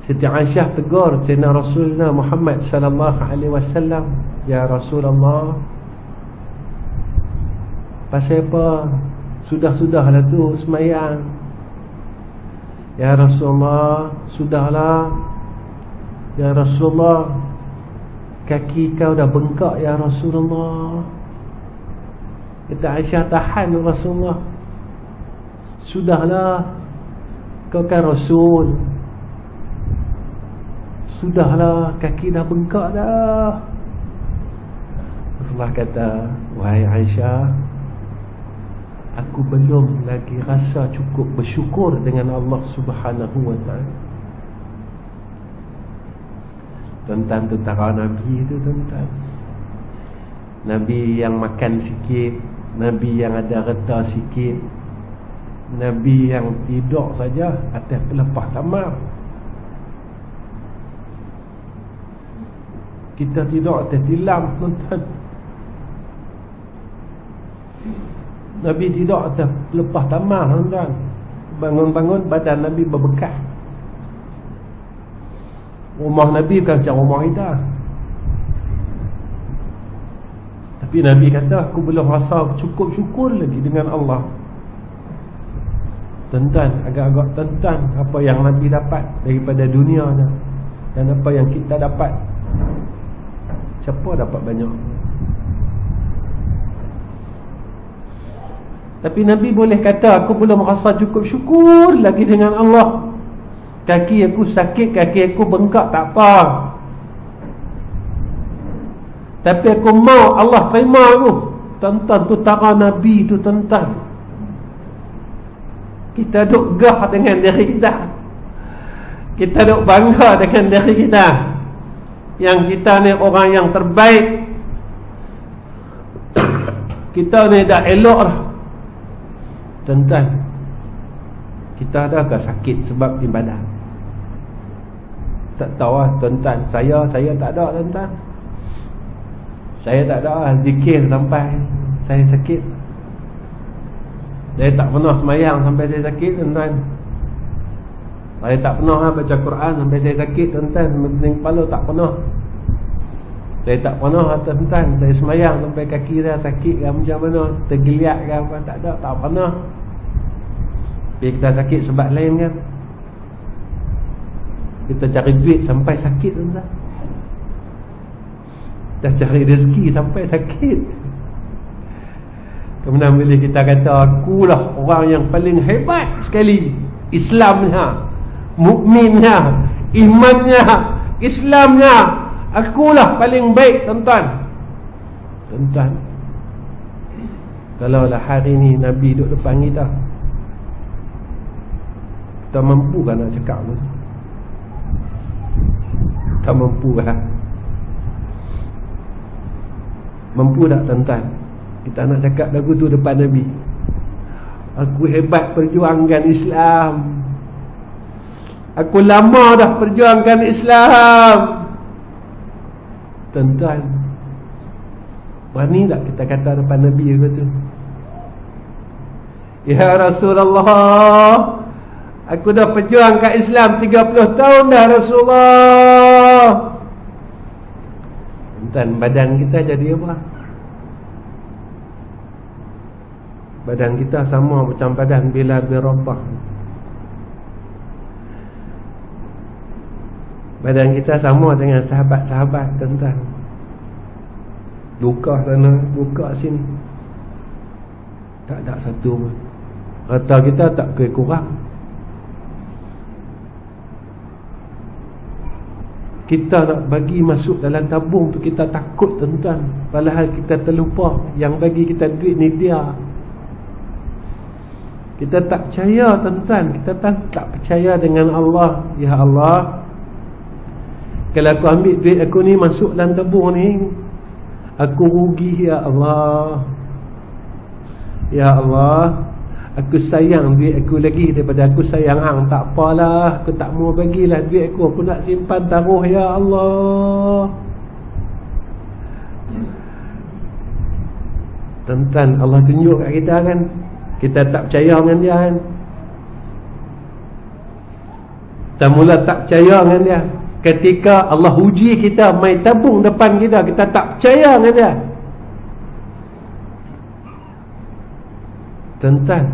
Siti Aisyah tegur Sayyidina Rasulullah Muhammad sallallahu alaihi wasallam, ya Rasulullah, pasal apa? Sudah-sudahlah tu semayang. Ya Rasulullah, sudahlah. Ya Rasulullah, kaki kau dah bengkak ya Rasulullah. Kata Aisyah, tahan Rasulullah. Sudahlah, kau kan Rasul. Sudahlah, kaki dah bengkak dah. Rasulullah kata, wahai Aisyah, aku belum lagi rasa cukup bersyukur dengan Allah Subhanahu wa ta'ala. Tuan-tuan, tentara Nabi itu, tuan-tuan, Nabi yang makan sikit, Nabi yang ada reta sikit, Nabi yang tidur saja atas pelepah tamar. Kita tidur atas tilam, tuan-tuan. Nabi tidur atas pelepah tamar, tuan-tuan. Bangun-bangun badan Nabi berbekas. Rumah Nabi bukan macam rumah kita. Tapi Nabi kata, aku belum rasa cukup syukur lagi dengan Allah. Tuan-tuan, agak-agak tuan-tuan, apa yang Nabi dapat daripada dunia dan apa yang kita dapat, siapa dapat banyak? Tapi Nabi boleh kata, aku belum rasa cukup syukur lagi dengan Allah. Kaki aku sakit, kaki aku bengkak, tak apa. Tapi aku mau Allah terima aku. Tuan-tuan, tu tara Nabi tu, tuan-tuan. Kita duk gah dengan diri kita. Kita duk bangga dengan diri kita, yang kita ni orang yang terbaik. Kita ni dah elok dah. Tuan-tuan, kita adakah sakit sebab ibadah? Tak tahu lah tuan-tuan. Saya tak ada tuan-tuan. Saya tak ada lah zikir sampai saya sakit. Saya tak pernah semayang sampai saya sakit tuan-tuan. Saya tak pernah baca Quran sampai saya sakit tuan-tuan. Pening kepala tak pernah. Saya tak pernah tuan-tuan. Saya semayang sampai kaki saya sakit ke macam mana, tergeliat ke apa, tak ada, tak pernah. Bila kita sakit sebab lain kan. Kita cari duit sampai sakit tuan-tuan. Kita cari rezeki sampai sakit. Kemudian bila kita kata akulah orang yang paling hebat sekali, Islamnya, mukminnya, imannya, Islamnya, akulah paling baik tuan-tuan. Tuan-tuan, kalaulah hari ni Nabi duduk depan kita, kita mampu kan nak cakap tu? Tak mampu lah. Mampu tak tuan-tuan? Kita nak cakap lagu tu depan Nabi, aku hebat perjuangkan Islam, aku lama dah perjuangkan Islam. Tuan-tuan, berani tak kita kata depan Nabi aku tu, ya Rasulullah, aku dah perjuangkan Islam 30 tahun dah Rasulullah. Tuan, badan kita jadi apa? Badan kita sama macam badan Bilal bin Rabah. Badan kita sama dengan sahabat-sahabat tuan-tuan. Luka sana, luka sini, tak ada satu pun. Harta kita tak kurang. Kita nak bagi masuk dalam tabung tu, kita takut tuan-tuan. Padahal kita terlupa yang bagi kita duit ni dia. Kita tak percaya tuan-tuan. Kita tak percaya dengan Allah. Ya Allah, kalau aku ambil duit aku ni masuk dalam tabung ni, aku rugi ya Allah. Ya Allah, aku sayang duit aku lagi daripada aku sayang hang. Tak apalah, aku tak mau bagilah duit aku, aku nak simpan taruh ya Allah. Tuan-tuan, Allah tunjuk kat kita kan, kita tak percaya dengan dia kan. Kita mula tak percaya dengan dia ketika Allah uji kita, mai tabung depan kita, kita tak percaya dengan dia. Tuan-tuan,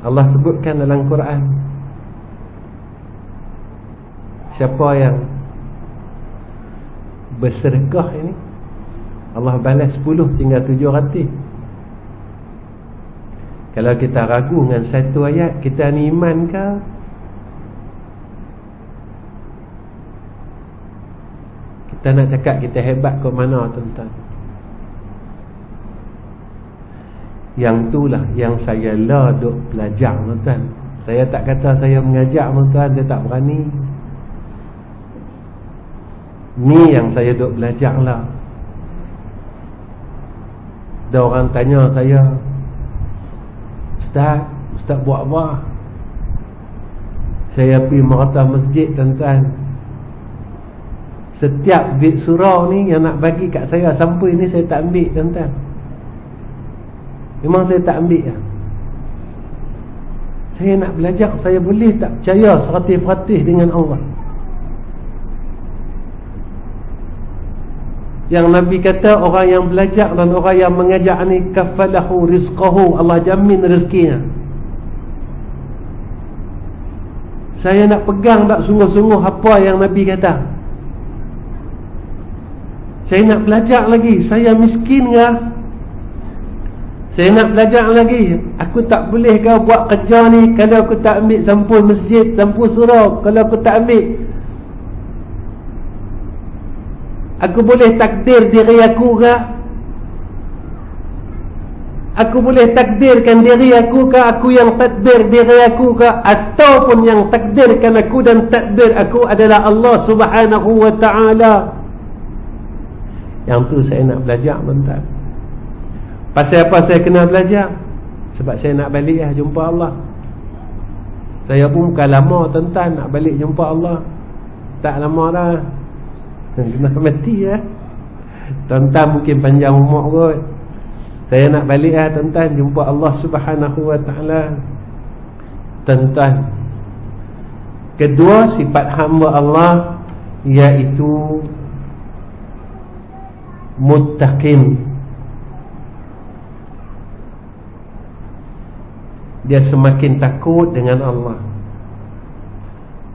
Allah sebutkan dalam Quran, siapa yang bersedekah ini, Allah balas 10 tinggal 700. Kalau kita ragu dengan satu ayat, kita ni iman ke? Kita nak cakap kita hebat ke mana tuan-tuan? Yang itulah yang saya duk belajar tuan-tuan. Saya tak kata saya mengajak tuan-tuan, saya tak berani. Ni yang saya duk belajar lah. Ada orang tanya saya, Ustaz buat apa? Saya pergi merata masjid tuan-tuan. Setiap duit surau ni yang nak bagi kat saya, sampai ni saya tak ambil tuan-tuan. Memang saya tak ambil lah. Saya nak belajar, saya boleh tak percaya 100% dengan Allah. Yang Nabi kata orang yang belajar dan orang yang mengajak ni kafalahu rizqahu, Allah jamin rezekinya. Saya nak pegang tak sungguh-sungguh apa yang Nabi kata. Saya nak belajar lagi. Saya miskin ke? Saya nak belajar lagi. Aku tak boleh ke buat kerja ni kalau aku tak ambil sampul masjid, sampul surau. Kalau aku tak ambil, aku boleh takdir diri aku ke? Aku boleh takdirkan diri aku ke, aku yang takdir diri aku ke, ataupun yang takdirkan aku dan takdir aku adalah Allah Subhanahu wa ta'ala. Yang tu saya nak belajar, tuan-tuan. Pasal apa saya kena belajar? Sebab saya nak balik jumpa Allah. Saya pun bukan lama, tuan-tuan, nak balik jumpa Allah. Tak lama dah, kena mati Tuan-tuan mungkin panjang umur kot. Saya nak balik tuan-tuan, jumpa Allah Subhanahu wa ta'ala. Tuan-tuan, kedua sifat hamba Allah iaitu muttaqin. Dia semakin takut dengan Allah.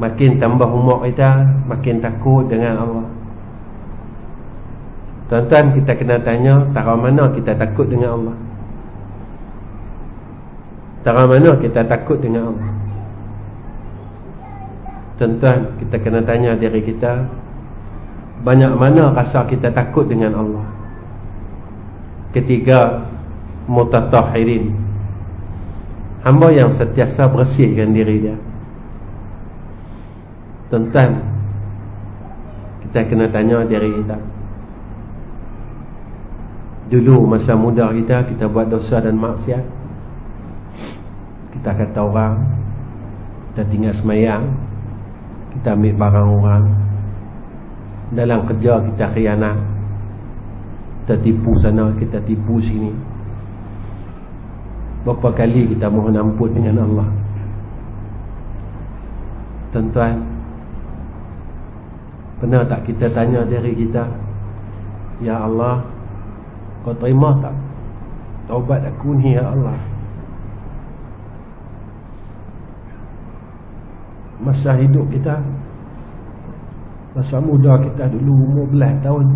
Makin tambah umur kita, makin takut dengan Allah. Tuan-tuan, kita kena tanya, tara mana kita takut dengan Allah? Tara mana kita takut dengan Allah? Tuan-tuan, kita kena tanya diri kita, banyak mana rasa kita takut dengan Allah? Ketiga, mutatahhirin, hamba yang sentiasa bersihkan diri dia. Tuan-tuan, kita kena tanya diri kita. Dulu masa muda kita, kita buat dosa dan maksiat. Kita kata orang, kita tinggal semayang, kita ambil barang orang. Dalam kerja kita khianat, kita tipu sana, kita tipu sini. Berapa kali kita mohon ampun dengan Allah? Tuan-tuan, pernah tak kita tanya diri kita, ya Allah, kau terima tak taubat aku ni, ya Allah? Masa hidup kita, masa muda kita dulu, umur belas tahun,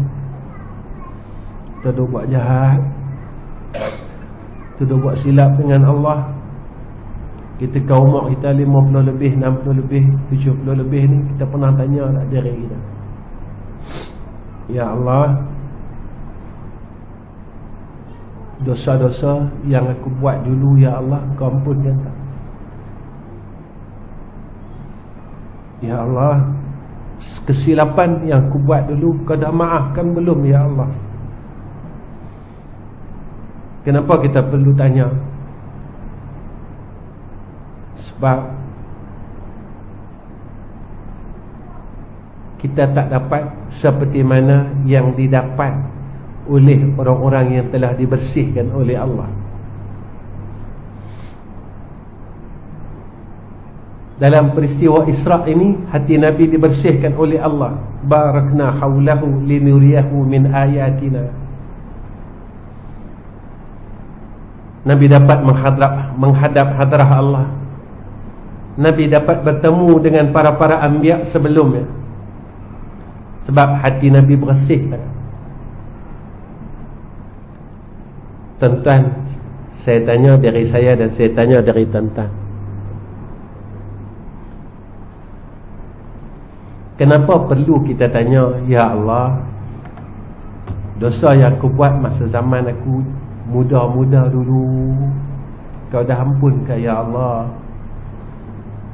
kita dah buat jahat, kita dah buat silap dengan Allah. Ketika umur kita 50 lebih, 60 lebih, 70 lebih ni, kita pernah tanya tak diri kita, ya Allah, dosa-dosa yang aku buat dulu, ya Allah, kau ampunkan tak? Ya Allah, kesilapan yang aku buat dulu, kau dah maafkan belum, ya Allah? Kenapa kita perlu tanya? Sebab kita tak dapat seperti mana yang didapat oleh orang-orang yang telah dibersihkan oleh Allah. Dalam peristiwa Isra ini, hati Nabi dibersihkan oleh Allah. Barakna haulahu linuriyahu min ayatina. Nabi dapat menghadap hadrah Allah. Nabi dapat bertemu dengan para anbiya sebelumnya. Sebab hati Nabi bersih. Tuan-tuan, saya tanya dari saya dan saya tanya dari tuan-tuan, kenapa perlu kita tanya, ya Allah, dosa yang aku buat masa zaman aku muda-muda dulu, kau dah ampunkan, ya Allah?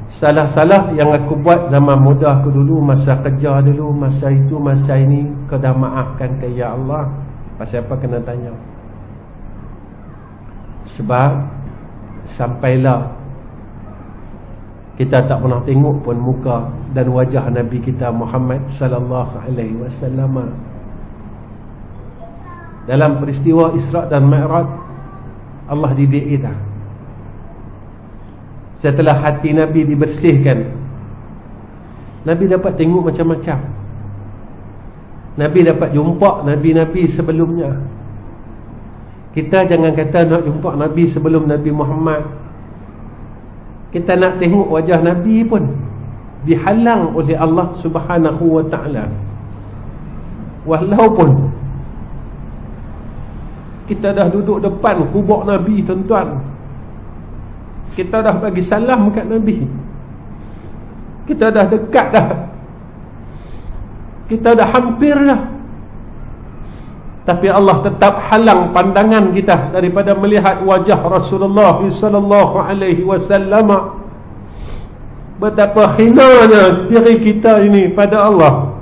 Salah-salah yang aku buat zaman muda aku dulu, masa kerja dulu, masa itu, masa ini, kau dah maafkan ke, ya Allah? Pasal apa kena tanya? Sebab sampailah kita tak pernah tengok pun muka dan wajah Nabi kita Muhammad sallallahu alaihi wasallam. Dalam peristiwa Isra dan Mi'raj, Allah didik kita. Setelah hati Nabi dibersihkan, Nabi dapat tengok macam-macam. Nabi dapat jumpa Nabi-Nabi sebelumnya. Kita jangan kata nak jumpa Nabi sebelum Nabi Muhammad. Kita nak tengok wajah Nabi pun dihalang oleh Allah Subhanahu wa ta'ala. Walaupun kita dah duduk depan kubur Nabi, tuan-tuan, kita dah bagi salam kat Nabi, kita dah dekat dah, kita dah hampir dah, Tapi Allah tetap halang pandangan kita daripada melihat wajah Rasulullah sallallahu alaihi wasallam. Betapa hinanya diri kita ini pada Allah.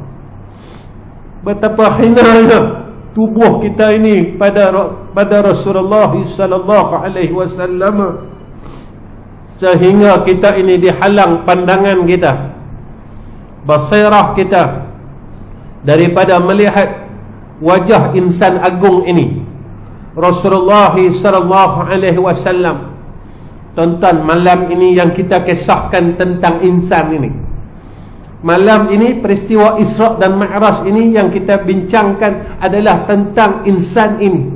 Betapa hinanya tubuh kita ini pada Rasulullah sallallahu alaihi wasallam, sehingga kita ini dihalang pandangan kita, basirah kita, daripada melihat wajah insan agung ini, Rasulullah sallallahu alaihi wasallam. Tonton malam ini yang kita kisahkan tentang insan ini. Malam ini peristiwa Isra' dan Mi'raj ini yang kita bincangkan adalah tentang insan ini,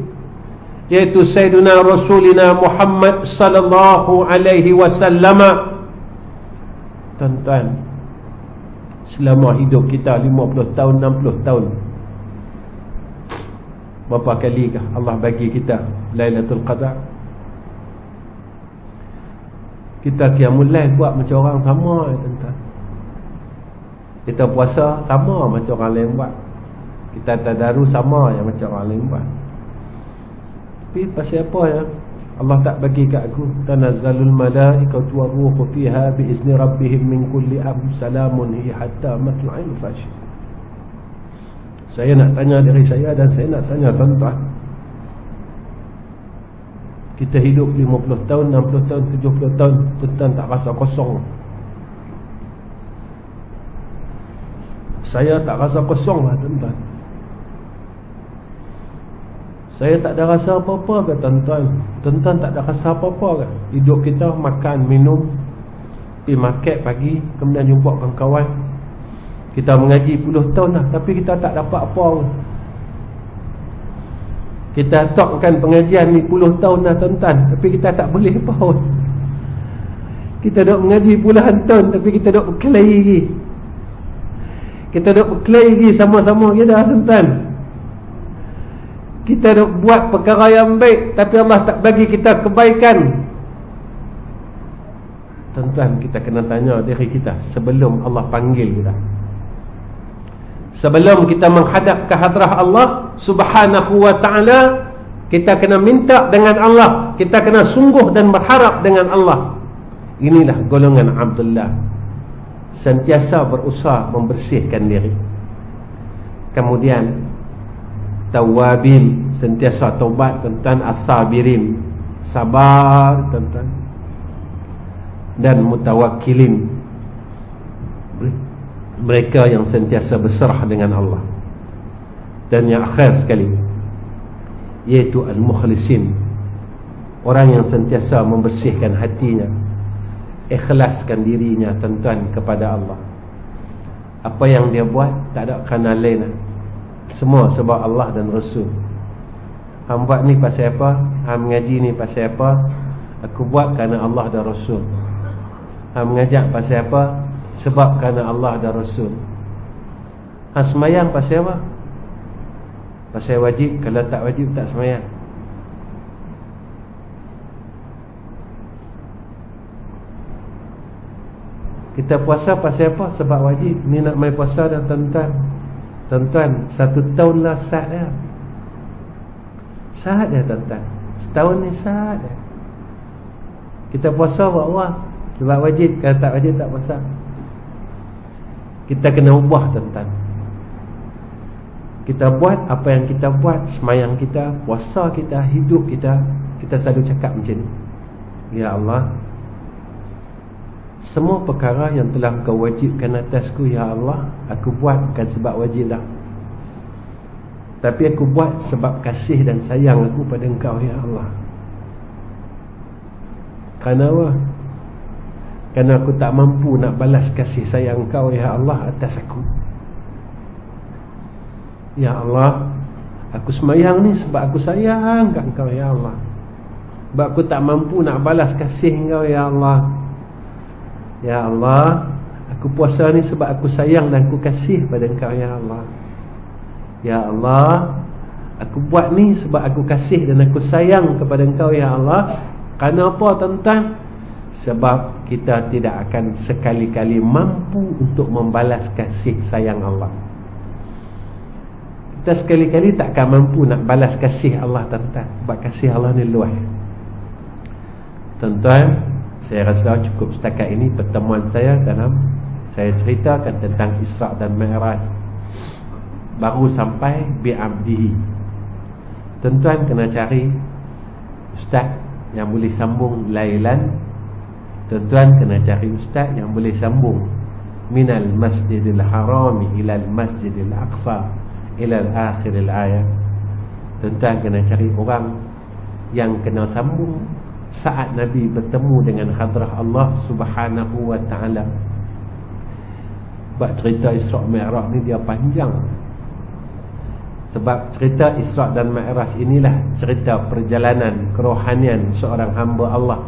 yaitu Sayyidina Rasulina Muhammad sallallahu alaihi wasallam. Tuan-tuan, selama hidup kita 50 tahun, 60 tahun, berapa kalikah Allah bagi kita Lailatul Qadar? Kita qiyamul lail buat macam orang sama, tuan-tuan. Kita puasa sama macam orang lain buat. Kita tadarus sama yang macam orang lain buat. Tapi pasal apa ya? Allah tak bagi kat aku, tanazzalul malaikatu waruhu fiha biizni rabbihim min kulli amr salamun hi hatta matla'il fajr. Saya nak tanya diri saya dan saya nak tanya tuan-tuan. Kita hidup 50 tahun, 60 tahun, 70 tahun, tuan-tuan tak rasa kosong? Saya tak rasa kosong lah, tuan-tuan. Saya tak ada rasa apa-apa ke, tuan-tuan? Tuan-tuan tak ada rasa apa-apa ke? Hidup kita makan, minum, pergi market pagi, kemudian jumpa kawan-kawan. Kita mengaji puluh tahun lah, tapi kita tak dapat apa. Kita tokkan pengajian ni puluh tahun lah, tuan-tuan, tapi kita tak boleh apa. Kita duk mengaji puluhan tahun, tapi kita duk berkelahi lagi. Kita duk berkelahi lagi sama-sama kita, tuan-tuan. Kita duk buat perkara yang baik, tapi Allah tak bagi kita kebaikan. Tuan-tuan, kita kena tanya diri kita sebelum Allah panggil kita. Sebelum kita menghadap ke hadrah Allah subhanahu wa ta'ala, kita kena minta dengan Allah. Kita kena sungguh dan berharap dengan Allah. Inilah golongan Abdullah, sentiasa berusaha membersihkan diri. Kemudian tawabin, sentiasa taubat, tuan-tuan. As-sabirin, sabar, tuan-tuan. Dan mutawakkilin, mereka yang sentiasa berserah dengan Allah. Dan yang akhir sekali, yaitu al-mukhlisin, orang yang sentiasa membersihkan hatinya, ikhlaskan dirinya, tuan-tuan, kepada Allah. Apa yang dia buat tak ada kerana lain, semua sebab Allah dan Rasul. Hang buat ni pasal apa? Hang mengaji ni pasal apa? Aku buat kerana Allah dan Rasul. Hang mengajak pasal apa? Sebab kerana Allah dan Rasul. Hang semayang pasal apa? Pasal wajib. Kalau tak wajib, tak semayang. Kita puasa pasal apa? Sebab wajib. Ni nak main puasa dah, tuan-tuan. Tuan-tuan, 1 tahun lah sah dah. Sah dah, tuan-tuan. Setahun ni sah dah. Kita puasa buat Allah sebab wajib. Kalau tak wajib, tak puasa. Kita kena ubah, tuan-tuan. Kita buat apa yang kita buat, semayang kita, puasa kita, hidup kita, kita selalu cakap macam ni: Ya Allah, semua perkara yang telah Engkau wajibkan atasku, Ya Allah, aku buat bukan sebab wajib lah, tapi aku buat sebab kasih dan sayang aku pada Engkau, Ya Allah. Kerana apa? Kerana aku tak mampu nak balas kasih sayang Engkau, Ya Allah, atas aku. Ya Allah, aku semayang ni sebab aku sayang kat Engkau, Ya Allah. Sebab aku tak mampu nak balas kasih Engkau, Ya Allah. Ya Allah, aku puasa ni sebab aku sayang dan aku kasih pada Engkau, Ya Allah. Ya Allah, aku buat ni sebab aku kasih dan aku sayang kepada Engkau, Ya Allah. Kerana apa, tuan-tuan? Sebab kita tidak akan sekali-kali mampu untuk membalas kasih sayang Allah. kita sekali-kali takkan mampu nak balas kasih Allah tuan-tuan. Sebab kasih Allah ni luas. Tuan-tuan, saya rasa cukup setakat ini pertemuan saya dalam saya ceritakan tentang Isra' dan Mi'raj. Baru sampai bi'abdihi. Tuan-tuan kena cari ustaz yang boleh sambung lailan. Tuan-tuan kena cari ustaz yang boleh sambung minal masjidil harami ilal masjidil aqsa ilal akhiril ayat. Tuan-tuan kena cari orang yang kena sambung saat Nabi bertemu dengan hadrah Allah Subhanahu wa ta'ala. Sebab cerita Isra' Mi'raj ni dia panjang. Sebab cerita Isra' dan Mi'raj inilah cerita perjalanan kerohanian seorang hamba Allah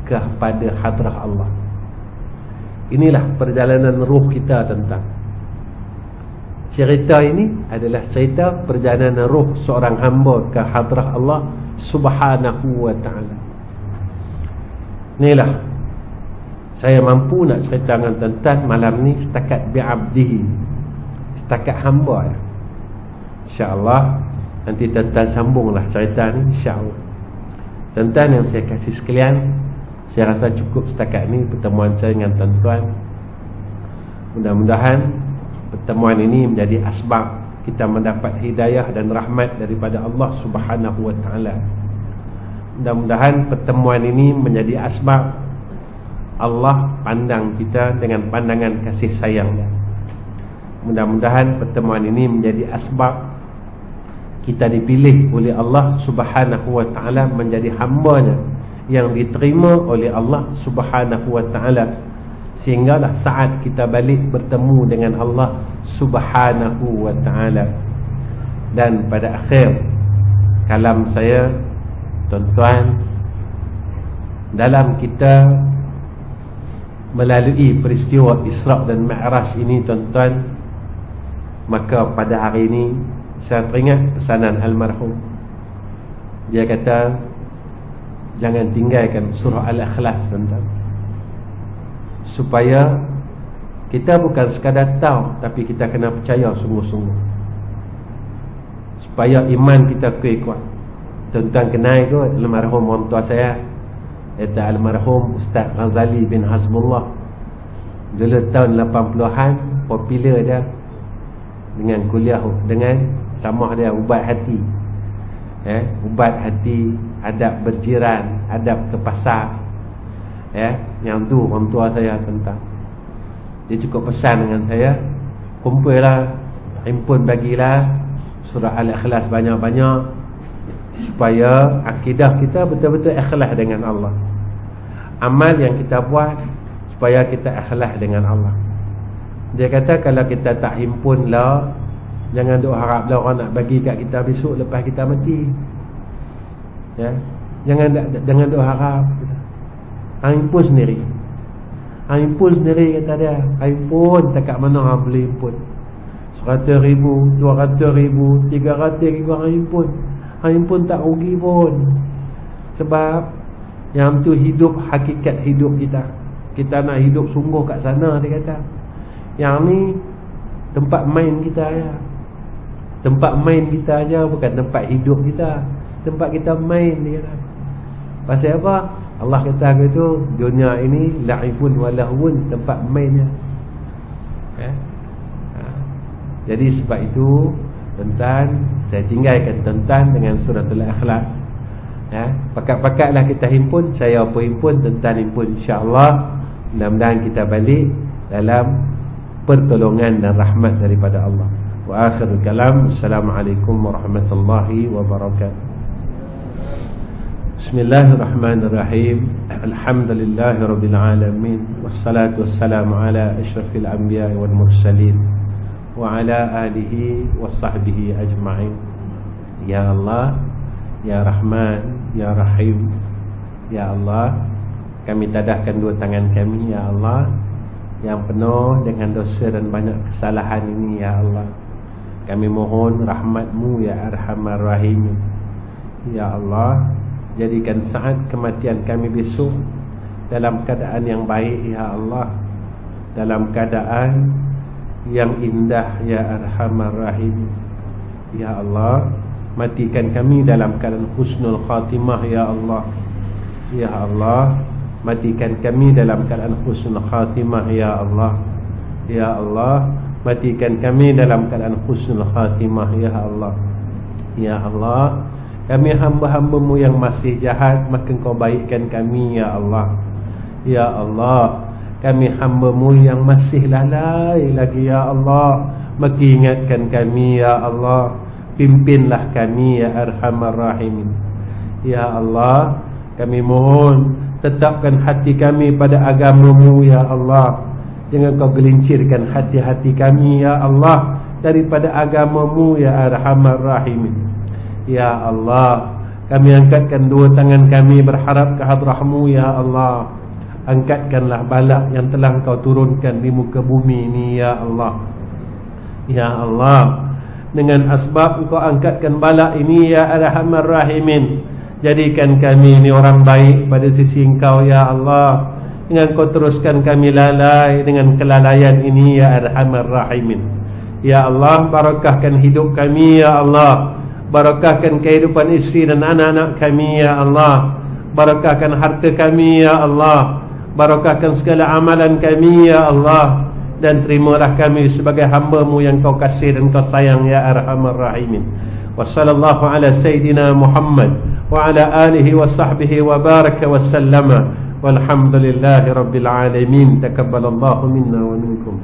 kepada hadrah Allah. Inilah perjalanan ruh kita tentang. Cerita ini adalah cerita perjalanan ruh seorang hamba ke hadrah Allah Subhanahu wa ta'ala. Inilah saya mampu nak cerita dengan tuan-tuan malam ni setakat bi'abdihi, setakat hamba ya. InsyaAllah nanti tuan-tuan sambunglah cerita ni insyaAllah. Tuan-tuan yang saya kasih sekalian, saya rasa cukup setakat ni pertemuan saya dengan tuan-tuan. Mudah-mudahan pertemuan ini menjadi asbab kita mendapat hidayah dan rahmat daripada Allah Subhanahu wa ta'ala. Mudah-mudahan pertemuan ini menjadi asbab Allah pandang kita dengan pandangan kasih sayangnya. Mudah-mudahan pertemuan ini menjadi asbab kita dipilih oleh Allah Subhanahu wa ta'ala menjadi hamba-Nya yang diterima oleh Allah Subhanahu wa ta'ala, sehinggalah saat kita balik bertemu dengan Allah Subhanahu wa ta'ala. Dan pada akhir kalam saya, tuan-tuan, dalam kita melalui peristiwa Isra' dan Mi'raj ini tuan-tuan, maka pada hari ini saya teringat pesanan almarhum. Dia kata jangan tinggalkan surah Al-Ikhlas tuan-tuan, supaya kita bukan sekadar tahu, tapi kita kena percaya sungguh-sungguh, supaya iman kita kuat. Tuan-tuan kenal tu almarhum orang tua saya, iaitu almarhum Ustaz Ghazali bin Hazmullah. Dulu tahun 80-an popular dia dengan kuliah, dengan sama dia ubat hati, ubat hati, adab berjiran, adab ke pasar, yang tu orang tua saya tentang. Dia cukup pesan dengan saya, kumpullah, himpun bagilah surah Al-Ikhlas banyak-banyak, supaya akidah kita betul-betul ikhlas dengan Allah. Amal yang kita buat supaya kita ikhlas dengan Allah. Dia kata kalau kita tak himpun lah, jangan duk harap lah orang nak bagi kat kita besok lepas kita mati. Ya, jangan duk harap. Himpun sendiri. Himpun sendiri kata dia. Himpun dekat mana hang boleh himpun. 100,000, 200,000, 300,000 himpun. Himpun tak rugi pun. Sebab yang tu hidup hakikat hidup kita. Kita nak hidup sungguh kat sana, dia kata. Yang ni tempat main kita aja. Tempat main kita aja, bukan tempat hidup kita. Tempat kita main, dia kata. Pasal apa? Allah kata gitu, dunia ini la'ibun wa lahwun, tempat mainnya. Jadi sebab itu tuan-tuan, saya tinggalkan tuan-tuan dengan suratul Ikhlas. Pakat-pakatlah kita himpun, saya pun himpun, tuan-tuan himpun, insya-Allah. Mudah-mudahan kita balik dalam pertolongan dan rahmat daripada Allah. Wa akhirul kalam, assalamualaikum warahmatullahi wabarakatuh. Bismillahirrahmanirrahim. Alhamdulillahirabbil alamin, wassalatu wassalamu ala asyrafil anbiya'i wal mursalin wa ala alihi washabbihi ajma'in. Ya Allah, Ya Rahman, Ya Rahim. Ya Allah, kami tadahkan dua tangan kami, Ya Allah, yang penuh dengan dosa dan banyak kesalahan ini, Ya Allah. Kami mohon rahmat-Mu, Ya Arhamar Rahim. Ya Allah, jadikan saat kematian kami besok dalam keadaan yang baik, Ya Allah, dalam keadaan yang indah, Ya Arhamar Rahim. Ya Allah, matikan kami dalam keadaan husnul khatimah. Ya Allah, Ya Allah, matikan kami dalam keadaan husnul khatimah. Ya Allah, Ya Allah, matikan kami dalam keadaan husnul khatimah. Ya Allah, Ya Allah, kami hamba-hamba-Mu yang masih jahat, maka Engkau baikkan kami. Ya Allah, Ya Allah, kami hamba-Mu yang masih lalai lagi. Ya Allah, maka ingatkan kami. Ya Allah, pimpinlah kami. Ya Arhamar Rahimin. Ya Allah, kami mohon tetapkan hati kami pada agama-Mu. Ya Allah, jangan Kau gelincirkan hati-hati kami. Ya Allah, daripada agama-Mu. Ya Arhamar Rahimin. Ya Allah, kami angkatkan dua tangan kami berharap ke hadrah-Mu. Ya Allah, angkatkanlah balak yang telah Kau turunkan di muka bumi ini. Ya Allah, Ya Allah, dengan asbab Engkau angkatkan balak ini. Ya Arhamar Rahimin, jadikan kami ini orang baik pada sisi Engkau. Ya Allah, dengan Kau teruskan kami lalai dengan kelalaian ini. Ya Arhamar Rahimin. Ya Allah, barakahkan hidup kami. Ya Allah, barakahkan kehidupan isteri dan anak-anak kami. Ya Allah, barakahkan harta kami. Ya Allah, barakahkan segala amalan kami. Ya Allah, dan terimalah kami sebagai hamba-Mu yang Kau kasih dan Kau sayang. Ya Arhamar Rahimin. Wa sallallahu ala sayyidina Muhammad wa ala alihi wa sahbihi wa baraka wa sallama walhamdulillahi rabbil alamin. Takabbalallahu minna wa minkum.